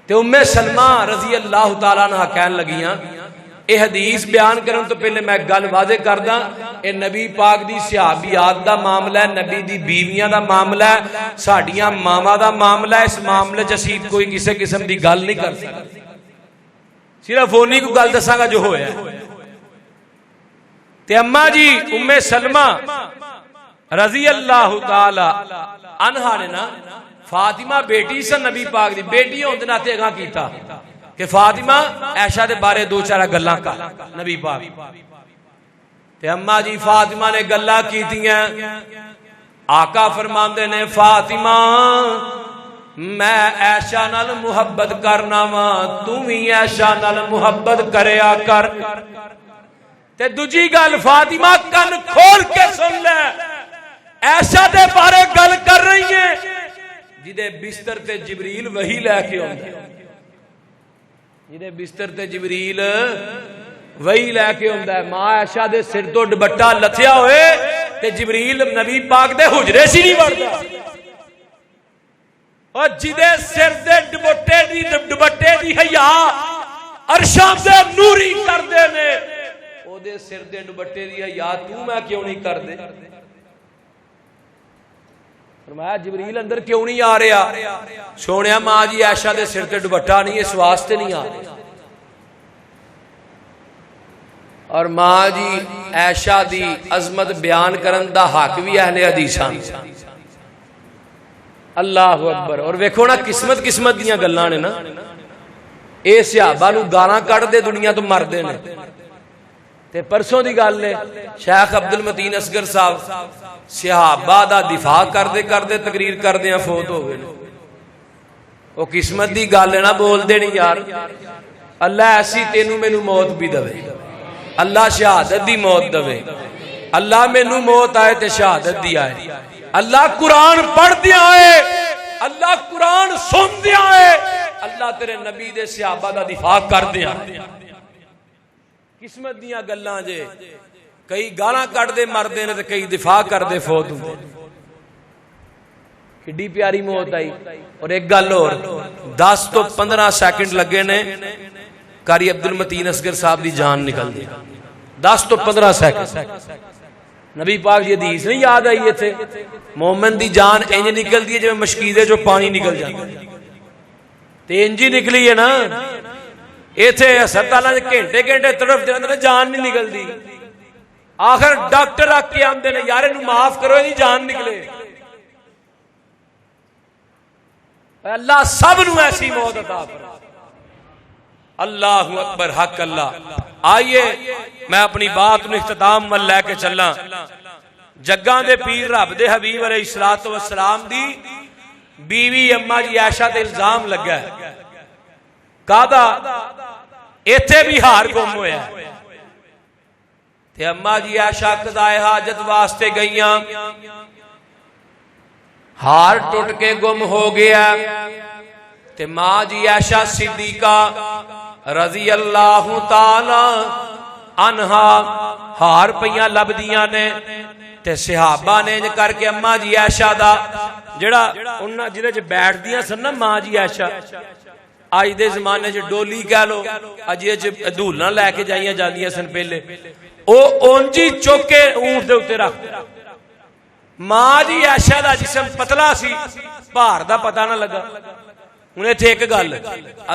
تے ام سلمہ رضی اللہ تعالیٰ عنہ کہن لگیاں اے حدیث بیان کرن تو پہلے میں گل واضح کرداں اے نبی پاک دی صحابیات دا معاملہ ہے، نبی دی بیویاں دا معاملہ ہے، ساڈیاں ماواں دا معاملہ ہے، اس معاملے چ اسی کوئی کسی قسم دی گل نہیں کر سکتے، صرف اونی کو گل دساں گا جو ہویا ہے۔ تے اما جی ام سلمہ رضی اللہ تعالی عنہا نے نا فاطمہ بیٹی سے نبی پاک دی بیٹی ہوندے ناتے اگاں کیتا کہ فاطمہ عائشہ دے بارے دو چارہ گلاں کا نبی پاک تے اما جی فاطمہ نے گلاں کیتیاں، آقا فرماندے نے فاطمہ میں عائشہ نال محبت کرنا وا، تو بھی عائشہ نال محبت کریا کر۔ تے دوجی گل فاطمہ کن کھول کے سن لے، عائشہ دے بارے گل کر رہی ہے جدے بستر تے جبریل وحی لے کے آندا ہے، جدے بستر تے جبریل وحی لے کے آندا ہے، ماں عائشہ دے سر تو دوپٹہ لتھیا ہوئے تے جبریل نبی پاک دے حجرے سی نہیں وڑدا، اور جدے سر دے دوپٹے دی حیا عرشاں دے نوری کر دے نے، او دے سر دے دوپٹے دی حیا تو میں کیوں نہیں کر دے؟ فرمایا جبریل اندر کیوں نہیں آ رہا؟ سونیا ماں جی عائشہ دے سر تے دوپٹہ نہیں اس واسطے نہیں آ رہا، اور ماں جی عائشہ دی عظمت بیان کرن دا حق بھی اہل حدیثاں، اللہ اکبر۔ اور ویکھو نا قسمت دیاں گلاں نے نا، اے صحابہ نو گالاں کڈ دے دنیا تو مر دے نے۔ تے پرسوں دی گل ہے شیخ عبد المتین اصغر صاحب صحابہ دا دفاع کردے تقریر کردے فوت ہو گئے، وہ قسمت دی گل ہے نا، بول دے نہیں یار۔ اللہ ایسی تینوں مینوں موت بھی دے، اللہ شہادت دی موت دے، اللہ مینوں موت آئے تے شہادت دی آئے، اللہ قرآن پڑھ دیا آئے، اللہ قرآن سن دیا آئے، اللہ تیرے نبی دے صحابہ دا دفاع کر دیا۔ قسمت دیاں گلاں جے، کئی گالاں کٹ دے مردے نے تے کئی دفاع کر دے فوت ہوندے، کڈی پیاری موت آئی۔ اور ایک گل اور 10 تو 15 سیکنڈ لگے نے قاری عبد المتین اصغر صاحب دی جان نکل دی، 10 تو 15 سیکنڈ۔ نبی پاک دی حدیث نہیں یاد آئی ہے تھے مومن دی جان انج نکل دی ہے جو مشکیزے جو پانی نکل جاتا ہے، تے انجی نکلی ہے نا، ایتھے ہسپتالاں وچ گھنٹے طرف دے جان نہیں نکل دی، آخر ڈاکٹر آ کے آندے نے یار انہوں معاف کرو یہ جان نکلے۔ اللہ سب نو ایسی موت عطا فرمائے، اللہ اکبر، حق اللہ۔ آئیے میں اپنی بات نو اختتام ول لے کے چلاں۔ جگاں دے پیر رب دے حبیب علیہ الصلوۃ والسلام دی بیوی اما جی عائشہ تے الزام لگا ہے، کہدا ایتھے بھی ہار گم ہویا ہے، تے اما جی عائشہ قضائے حاجت واسطے گئیاں، ہار ٹوٹ کے گم ہو گیا، تے ماں جی عائشہ صدیقہ رضی اللہ تعالی عنہا ہار پیاں لبدیاں نے، تے صحابہ نے کر کے اما جی عائشہ دا جڑا انہاں جدے چ بیٹھ دیاں سن نا ماں جی عائشہ، آج دے زمانے چ ڈولی کہہ لو، اج یہ دھولاں لے کے جائیاں جاندیاں سن پہلے، او اونجی چوک کے اونٹ دے اوتے رکھ، ماں جی عائشہ دا جسم پتلا سی، بھار دا پتہ نہ لگا۔ انہیں تھے ایک گل،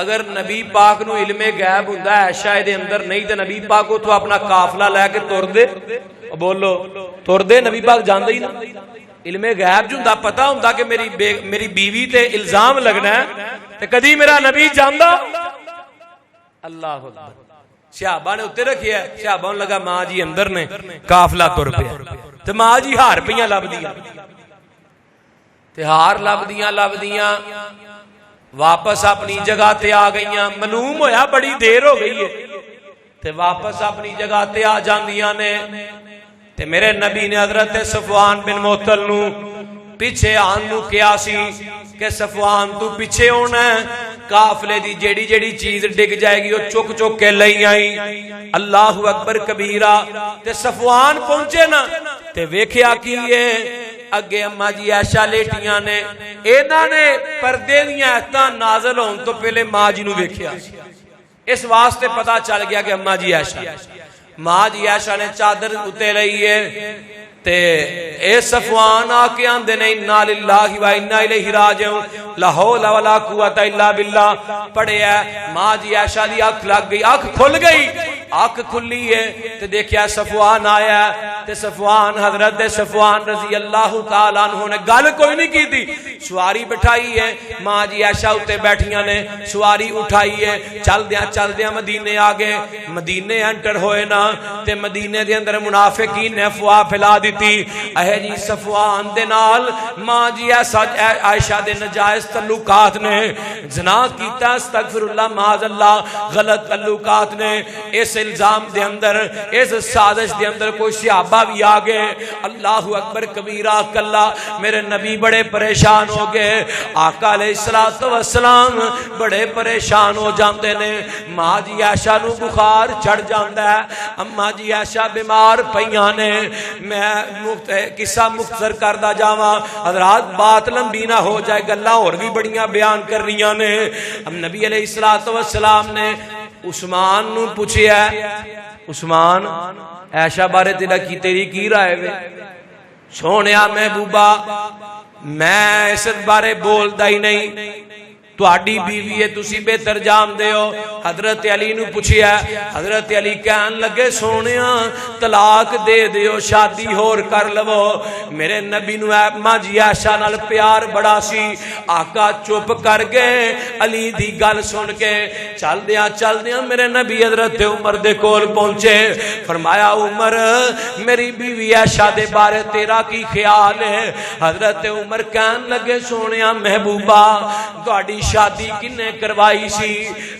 اگر نبی پاک نو علم غیب ہوندا عائشہ دے اندر نہیں تے نبی پاک کو تو اپنا قافلہ لے کے تر دے، بولو تر دے، نبی پاک جاندا ہی نہ، علم غیب جو ہوندا پتہ ہوندا کہ میری بیوی تے الزام لگنا ہے تے کدی میرا نبی جاندا؟ اللہ اکبر۔ صحابہ نے اتنے رکھیا ہے، صحابہ نے لگا ماں جی اندر نے، قافلہ تر پیا، تے ماں جی ہار پیاں لبدیاں، تے ہار لبدیاں واپس اپنی جگہ تے آ گئیاں، معلوم ہویا بڑی دیر ہو گئی ہے، تے واپس اپنی جگہ تے آ جاندیاں نے، تے میرے نبی نے حضرت صفوان بن معطل نو پیچھے آن نو کیا سی کہ صفوان تو پیچھے ہونا ہے، قافلے دی جیڑی جیڑی چیز ڈگ جائے گی وہ چک چک کے لئی آئی. اللہ اکبر کبیرہ. تے صفوان پہنچے نا تے ویکھیا کیے اگے اما جی عائشہ لیٹیاں نے. انہاں نے پردے دیاں ایتاں نازل ہون تو پہلے ماں جی نو ویکھیا. اس واسطے پتہ چل گیا کہ اما جی عائشہ. ماں جی عائشہ نے چادر اتے لئی ہے تے اے صفوان آ کے آندے نے انا للہ و انا الیہ راجعون لا حول ولا قوت الا باللہ پڑھے ہے. ماں جی عائشہ دی آنکھ لگ گئی, آنکھ کھل گئی. آنکھ کھلی ہے تے دیکھیا صفوان آیا تے صفوان حضرت صفوان رضی اللہ تعالیٰ عنہ نے گل کوئی نہیں کی تھی. سواری بٹھائی ہے, ماں جی عائشہ اتے بیٹھیاں نے, سواری اٹھائی ہے. چل دیاں مدینے آگے. مدینے انٹر ہوئے نا تے مدینے دے اندر منافقین نے افواہ پھیلا دیتی اے جی صفوان دے نال ماں جی عائشہ دے نجائز تعلقات نے, زنا کیتا استغفر اللہ معاذ اللہ, غلط تعلقات نے. اس الزام دے اندر, اس سازش دے اندر کوئی صحابہ بھی آگے. اللہ اکبر کبیرہ. کلا میرے نبی بڑے پریشان ہو گئے, آقا علیہ الصلوۃ والسلام بڑے پریشان ہو جاندے نے. ماں جی عائشہ نو بخار چڑھ جاندا ہے, اما جی عائشہ بیمار پیاں نے. میں قصہ مختصر کردا جاواں حضرات, بات لمبی نہ ہو جائے, گلاں اور بھی بڑیاں بیان کر رہیاں نے. اب نبی علیہ الصلوۃ والسلام نے عثمان نو پوچھیا, عثمان عائشہ بارے تیری کی رائے وے؟ سونیا محبوبہ میں اس بارے بولدا ہی نہیں, تہاڈی بیوی ہے تسی بہتر جان دے ہو. حضرت علی نو پوچھیا, حضرت علی کہن لگے سونیا طلاق دے دیو, شادی ہور کر لو. میرے نبی نو ماں جی عائشہ نال پیار بڑا سی. آقا چپ کر گئے علی دی گل سن کے. چل دیاں میرے نبی حضرت عمر دے کول پہنچے. فرمایا عمر میری بیوی عائشہ دے بارے تیرا کی خیال ہے؟ حضرت عمر کہن لگے سونیا محبوبہ تہاڈی شادی کنے کروائی سی؟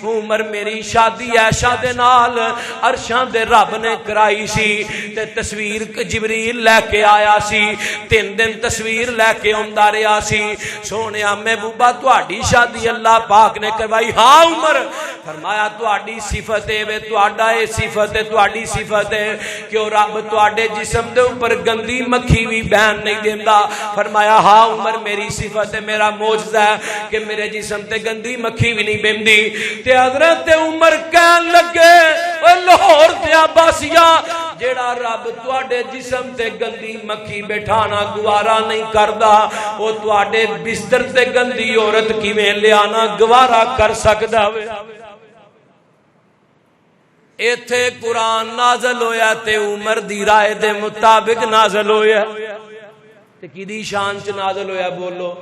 عمر میری شادی عائشہ دے نال عرشاں دے رب نے کرائی سی تے تصویر جبریل لے کے آیا سی, 3 دن تصویر لے کے آندا رہیا سی. سونیا محبوبہ تہاڈی شادی اللہ پاک نے کروائی؟ ہاں عمر. فرمایا تہاڈی صفت ہے, تہاڈا اے صفت ہے, تہاڈی صفت ہے کہ او رب تہاڈے جسم دے اوپر گندی مکھی بھی بہن نہیں دیندا. فرمایا ہاں عمر میری صفت ہے, میرا معجزہ ہے کہ میرے جسم تے گندی مکھی بھی نہیں بہندی. تے حضرت عمر کہن لگے او لاہور تے عباسیہ جیڑا رب تواڈے جسم تے گندی مکھی بیٹھانا گوارا نہیں کردا, او تواڈے بستر تے گندی عورت کیویں لیانا گوارا کر سکدا وے؟ ایتھے قرآن نازل ہویا تے عمر دی رائے دے مطابق نازل ہویا. تے کیدی شان چ نازل ہویا بولو؟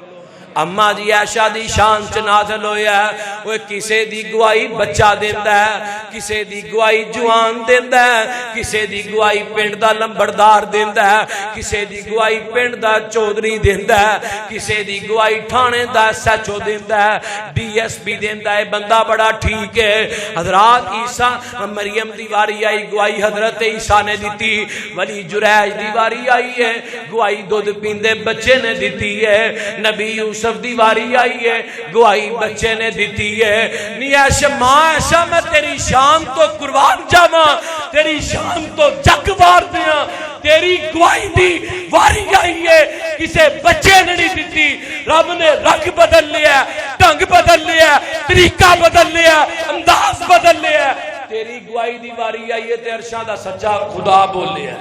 اما جی عائشہ دی شان چ نازل ہویا ہے. وہ کسے دی گواہی بچہ دیندا ہے, کسے دی گواہی جوان دیندا ہے, کسے دی گواہی پنڈ دا لمبردار دیندا ہے, کسے دی گواہی پنڈ دا چودھری دیندا ہے, کسے دی گواہی تھانے دا SHO دیندا ہے, DSP دیندا ہے. بندہ بڑا ٹھیک ہے. حضرات عیسیٰ مریم دی واری آئی, گواہی حضرت عیسیٰ نے دیتی. ولی جریج دی واری آئی ہے, گواہی دودھ پیندے بچے نے دیتی ہے. نبی یوسف دیواری آئی ہے, گواہی بچے نے دیتی ہے. نی عائشہ ماں عائشہ میں تیری شان تو قربان جاواں, تیری شان تو جگ وار دیاں, تیری گواہی دی واری آئی ہے کسے بچے نے نہیں دیتی. رب نے رنگ بدل لیا, ڈنگ بدل لیا, طریقہ بدل لیا, انداز بدل لیا. تیری گواہی دی واری آئی ہے تے عرشاں دا سچا خدا بولیا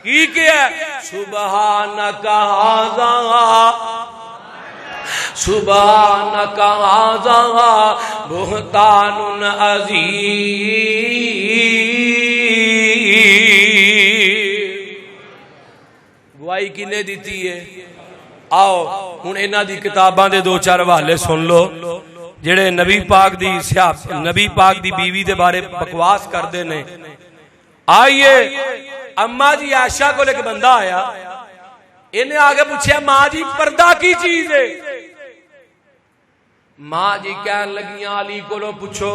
کی کیا سبحانک ھذا سبحانک ھذا بہتان عظیم. گواہی کنے دیتی ہے؟ آؤ ہن انہاں دی کتاباں دے 2-4 حوالے سن لو جڑے نبی پاک دی بیوی دے بارے بکواس کردے نے. آئیے اما جی عائشہ کو لے کے بندہ آیا, انہیں آگے پوچھا ماں جی پردہ کی چیز ہے؟ ماں جی کہنے لگیاں علی کو لو پوچھو.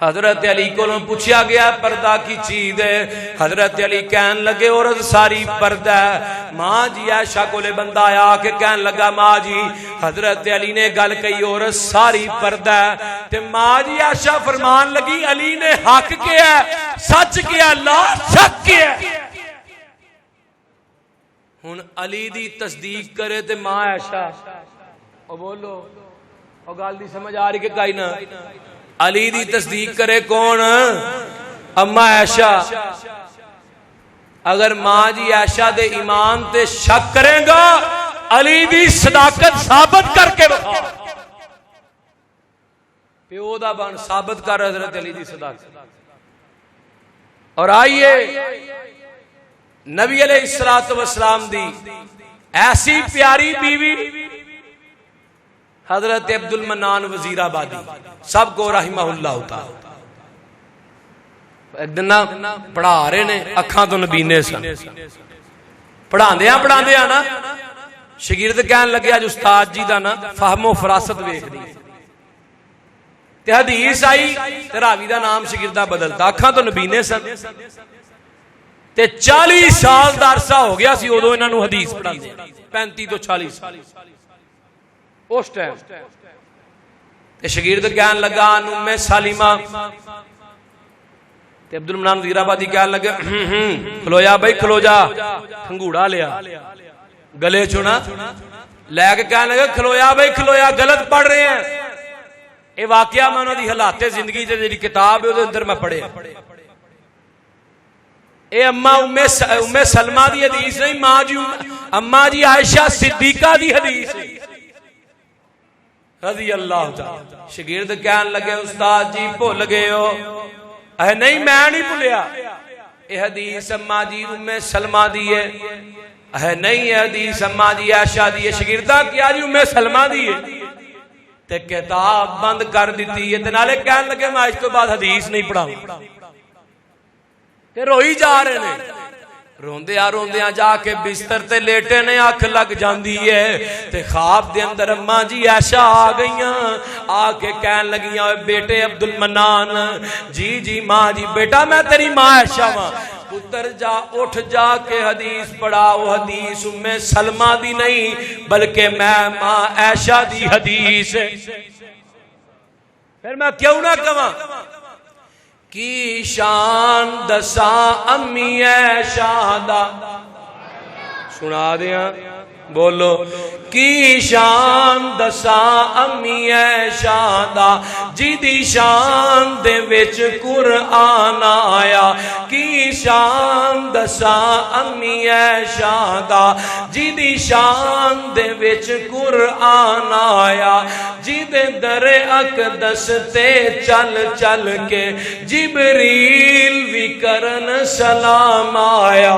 حضرت علی کو پوچھا گیا پردہ کی چیز ہے، حضرت علی کہن لگے عورت ساری پردہ ہے۔ ماں جی عائشہ کو لے بندہ آیا کہ کہن لگا ماں جی حضرت علی نے گل کہی عورت ساری پردہ ہے، تے ماں جی عائشہ فرمان لگی علی نے حق کیا ہے، سچ کیا، لا شک کیا ہے۔ ہن علی دی تصدیق کرے تے ماں عائشہ او بولو او گل دی سمجھ آ رہی کہ کئی نہ؟ علی دی تصدیق کرے کون؟ اما عائشہ۔ اگر ماں جی عائشہ دے ایمان تے شک کرے گا علی دی صداقت ثابت کر کے بخا، پیو دا بن ثابت کر حضرت علی دی صداقت۔ اور آئیے نبی علیہ السلام دی ایسی پیاری بیوی حضرت عبد المنان وزیر آبادی سب کو رحمہ اللہ تعالی، ایک دن پڑھا رہے نے اکھاں تو نبینے سن، پڑھا دیا نا شاگرد کہن لگے اج استاد جی دا نا فہم و فراست ویکھ دی تے حدیث آئی تے راوی دا نام شاگردہ بدلتا، اکھاں تو نبینے سن تے 40 سال دا عرصہ ہو گیا سی ادو انہاں نو حدیث پڑھاندے 35 تو 40 سال اس ٹائم تے شاگرد کہن لگا ان ام سلمہ تے عبد المنان وزیر آبادی کہن لگے کھلویا بھائی کھلو جا، کھنگوڑا لیا گلے چنا لے کے کہن لگے کھلویا بھائی کھلویا، غلط پڑھ رہے ہیں۔ اے واقعہ میں انہاں دی حالات زندگی تے جڑی کتاب ہے او دے اندر میں پڑھیا۔ اے اما ام سلمہ دی حدیث نہیں، ماں جی اما جی عائشہ صدیقہ دی حدیث ہے رضی اللہ تعالی۔ شاگرد کہن لگے استاد جی بھول گئے ہو؟ اے نہیں میں نہیں بھولیا، اے حدیث اما جی ام سلمہ دی ہے۔ اے نہیں حدیث اما جی عائشہ دی ہے۔ شاگردہ کیا جی ام سلمہ دی ہے تے کتاب بند کر دیتی ہے تے نالے کہن لگے میں اس تو بعد حدیث نہیں پڑھاؤں تے روئی جا رہے نے، روندیاں جا کے بستر تے لیٹے نے، اکھ لگ جاندی ہے تے خواب دے اندر اماں جی عائشہ آ گئیاں، آ کے کہن لگیاں بیٹے عبد المنان جی ماں جی بیٹا میں تیری ماں عائشہ ماں، پتر جا اٹھ جا کے حدیث پڑھا، وہ حدیث ام سلمہ دی نہیں بلکہ میں ماں عائشہ دی حدیث ہے۔ پھر میں کیوں نہ کہاں کی شان دساں امی عائشہ دا، سنا دیاں بولو کی شان دساں امی عائشہ دا، جدی شان دے وچ قرآن آیا، کی شان دساں امی عائشہ دا، جدی شان دے وچ قرآن آیا، جدے در اقدس تے چل چل کے جبریل بھی کرن سلام آیا،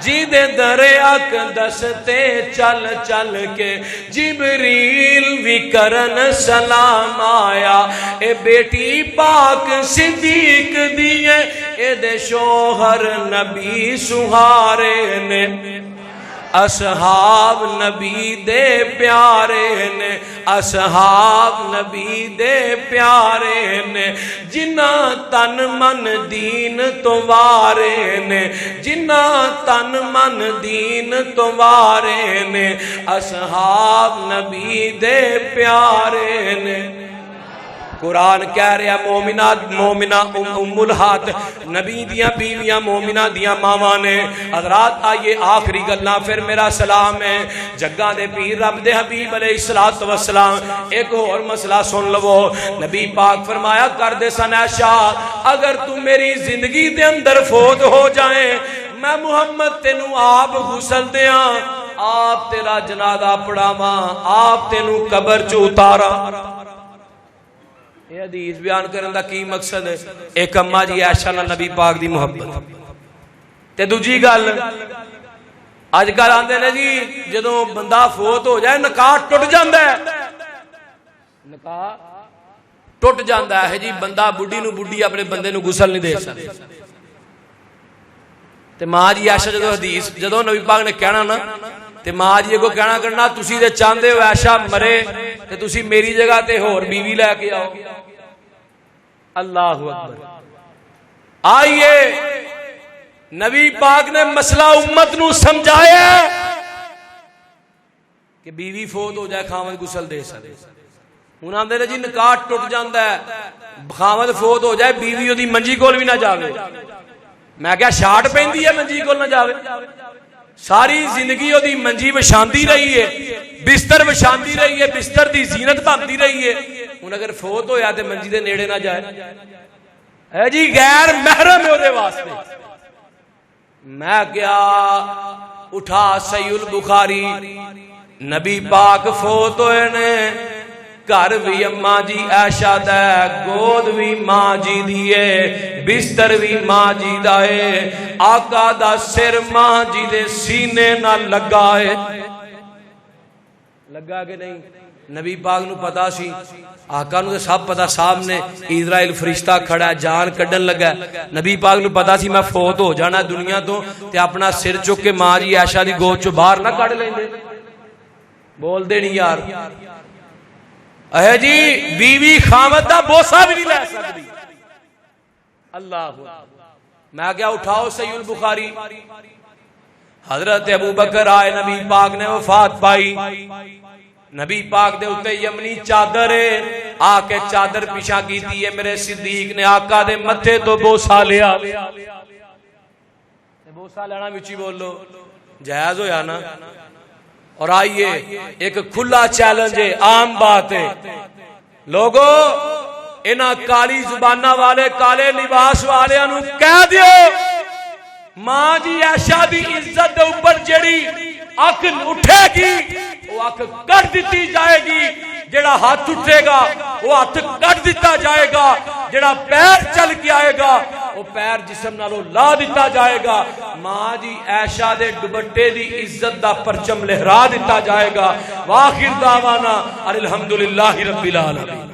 جیدے در اقدس تے چل چل کے جبریل بھی کرن سلام آیا، اے بیٹی پاک صدیق دیئے اے دے شوہر نبی سہارے نے، اصحاب نبی دے پیارے نے، اصحاب نبی دے پیارے نے، جنہ تن من دین تو وارے نے، جنہ تن من دین تو وارے نے، اصحاب نبی دے پیارے نے۔ قرآن کہہ رہا مومنہ ام الہات نبی دیاں بیویاں مومنہ دیاں ماواں نے۔ حضرات آئیے آخری گلاں پھر میرا سلام ہے جگہ دے پیر رب دے حبیب علیہ السلام۔ ایک اور مسئلہ سن لو، نبی پاک فرمایا کر دے سن عائشہ اگر تو میری زندگی دے اندر فوت ہو جائیں میں محمد تینوں آپ غسل دیاں، آپ تیرا جنازہ پڑھاواں، آپ تینوں قبر چ اتارا۔ یہ حدیث بیان کرنے دا کی مقصد ہے؟ ایک اماں جی عائشہ نال نبی پاک دی محبت تے دوجی گل اج کل آندے نے جی جدوں بندہ فوت ہو جائے نکاح ٹوٹ جاندا ہے، نکاح ٹوٹ جاندا ہے جی، بندہ بڈھی نو بڈھی اپنے بندے نو غسل نہیں دے سکتا۔ تے ماں جی عائشہ جدوں نبی پاک نے کہنا نا تے ماں جی کو کہنا کرنا تسی تے چاہندے ہو عائشہ مرے تے تسی میری جگہ تے ہور بیوی لے کے آؤ۔ اللہ اکبر. آئیے نبی پاک نے مسئلہ امت نو سمجھایا کہ بیوی فوت ہو جائے خاوند غسل دے سکے. ہن آندے نے جی نکاح ٹوٹ جاندا ہے, خاوند فوت ہو جائے بیوی اودی منجی کول بھی نہ جاوے. میں کیا شاٹ پیندی ہے منجی کول نہ جاوے؟ ساری زندگی اودی منجی وچھاندی رہی ہے, بستر وچھاندی رہی ہے, بستر دی زینت بنتی رہی ہے. ہن اگر فوت ہویا تے منجی دے نیڑے نہ جائے ہے جی, غیر محرم ہے اودے واسطے. میں کیا اٹھا صحیح البخاری, نبی پاک فوت ہوئے نے, گھر بھی اماں جی عائشہ دا, گود بھی ماں جی دیے, بستر بھی ماں جی دا ہے, آقا دا سر ماں جی دے سینے نہ لگا ہے. لگا کہ نہیں؟ نبی پاک نو پتا سی, آقا نو تے سب پتا, سامنے اسرائیل فرشتہ کھڑا ہے جان کڈن لگا. نبی پاک نو پتا سی میں فوت ہو جانا دنیا تو, تے اپنا سر چک کے ماں جی عائشہ دی گود چوں باہر نہ کڈ لیندے. بول دے نہیں یار. اے جی بیوی خاوند دا بوسا بھی نہیں لے سکتی. اللہ. میں کیا اٹھاؤ صحیح البخاری, حضرت ابو بکر آئے, نبی پاک نے وفات پائی. نبی پاک دے اتے یمنی چادر ہے, آ کے چادر پیچھا کیتی ہے. میرے صدیق نے آقا دے متھے تو بوسا لیا. بوسا لینا وچی بولو جائز ہویا نا. اور آئیے ایک کھلا چیلنج ہے, عام بات ہے, لوگو انہاں کالی زبانہ والے کالے لباس والے انہوں کہہ دیو ماں جی عائشہ دی عزت دے اوپر جڑی اک اٹھے گی وہ اک کٹ دیتی جائے گی, جڑا ہاتھ اٹھے گا وہ ہاتھ کٹ دیتا جائے گا, جڑا پیر چل کے آئے گا وہ پیر جسم نالوں لا دیتا جائے گا. ماں جی عائشہ دے دوپٹے دی عزت دا پرچم لہرا دیتا جائے گا. واخر دعوانا الحمدللہ رب العالمین.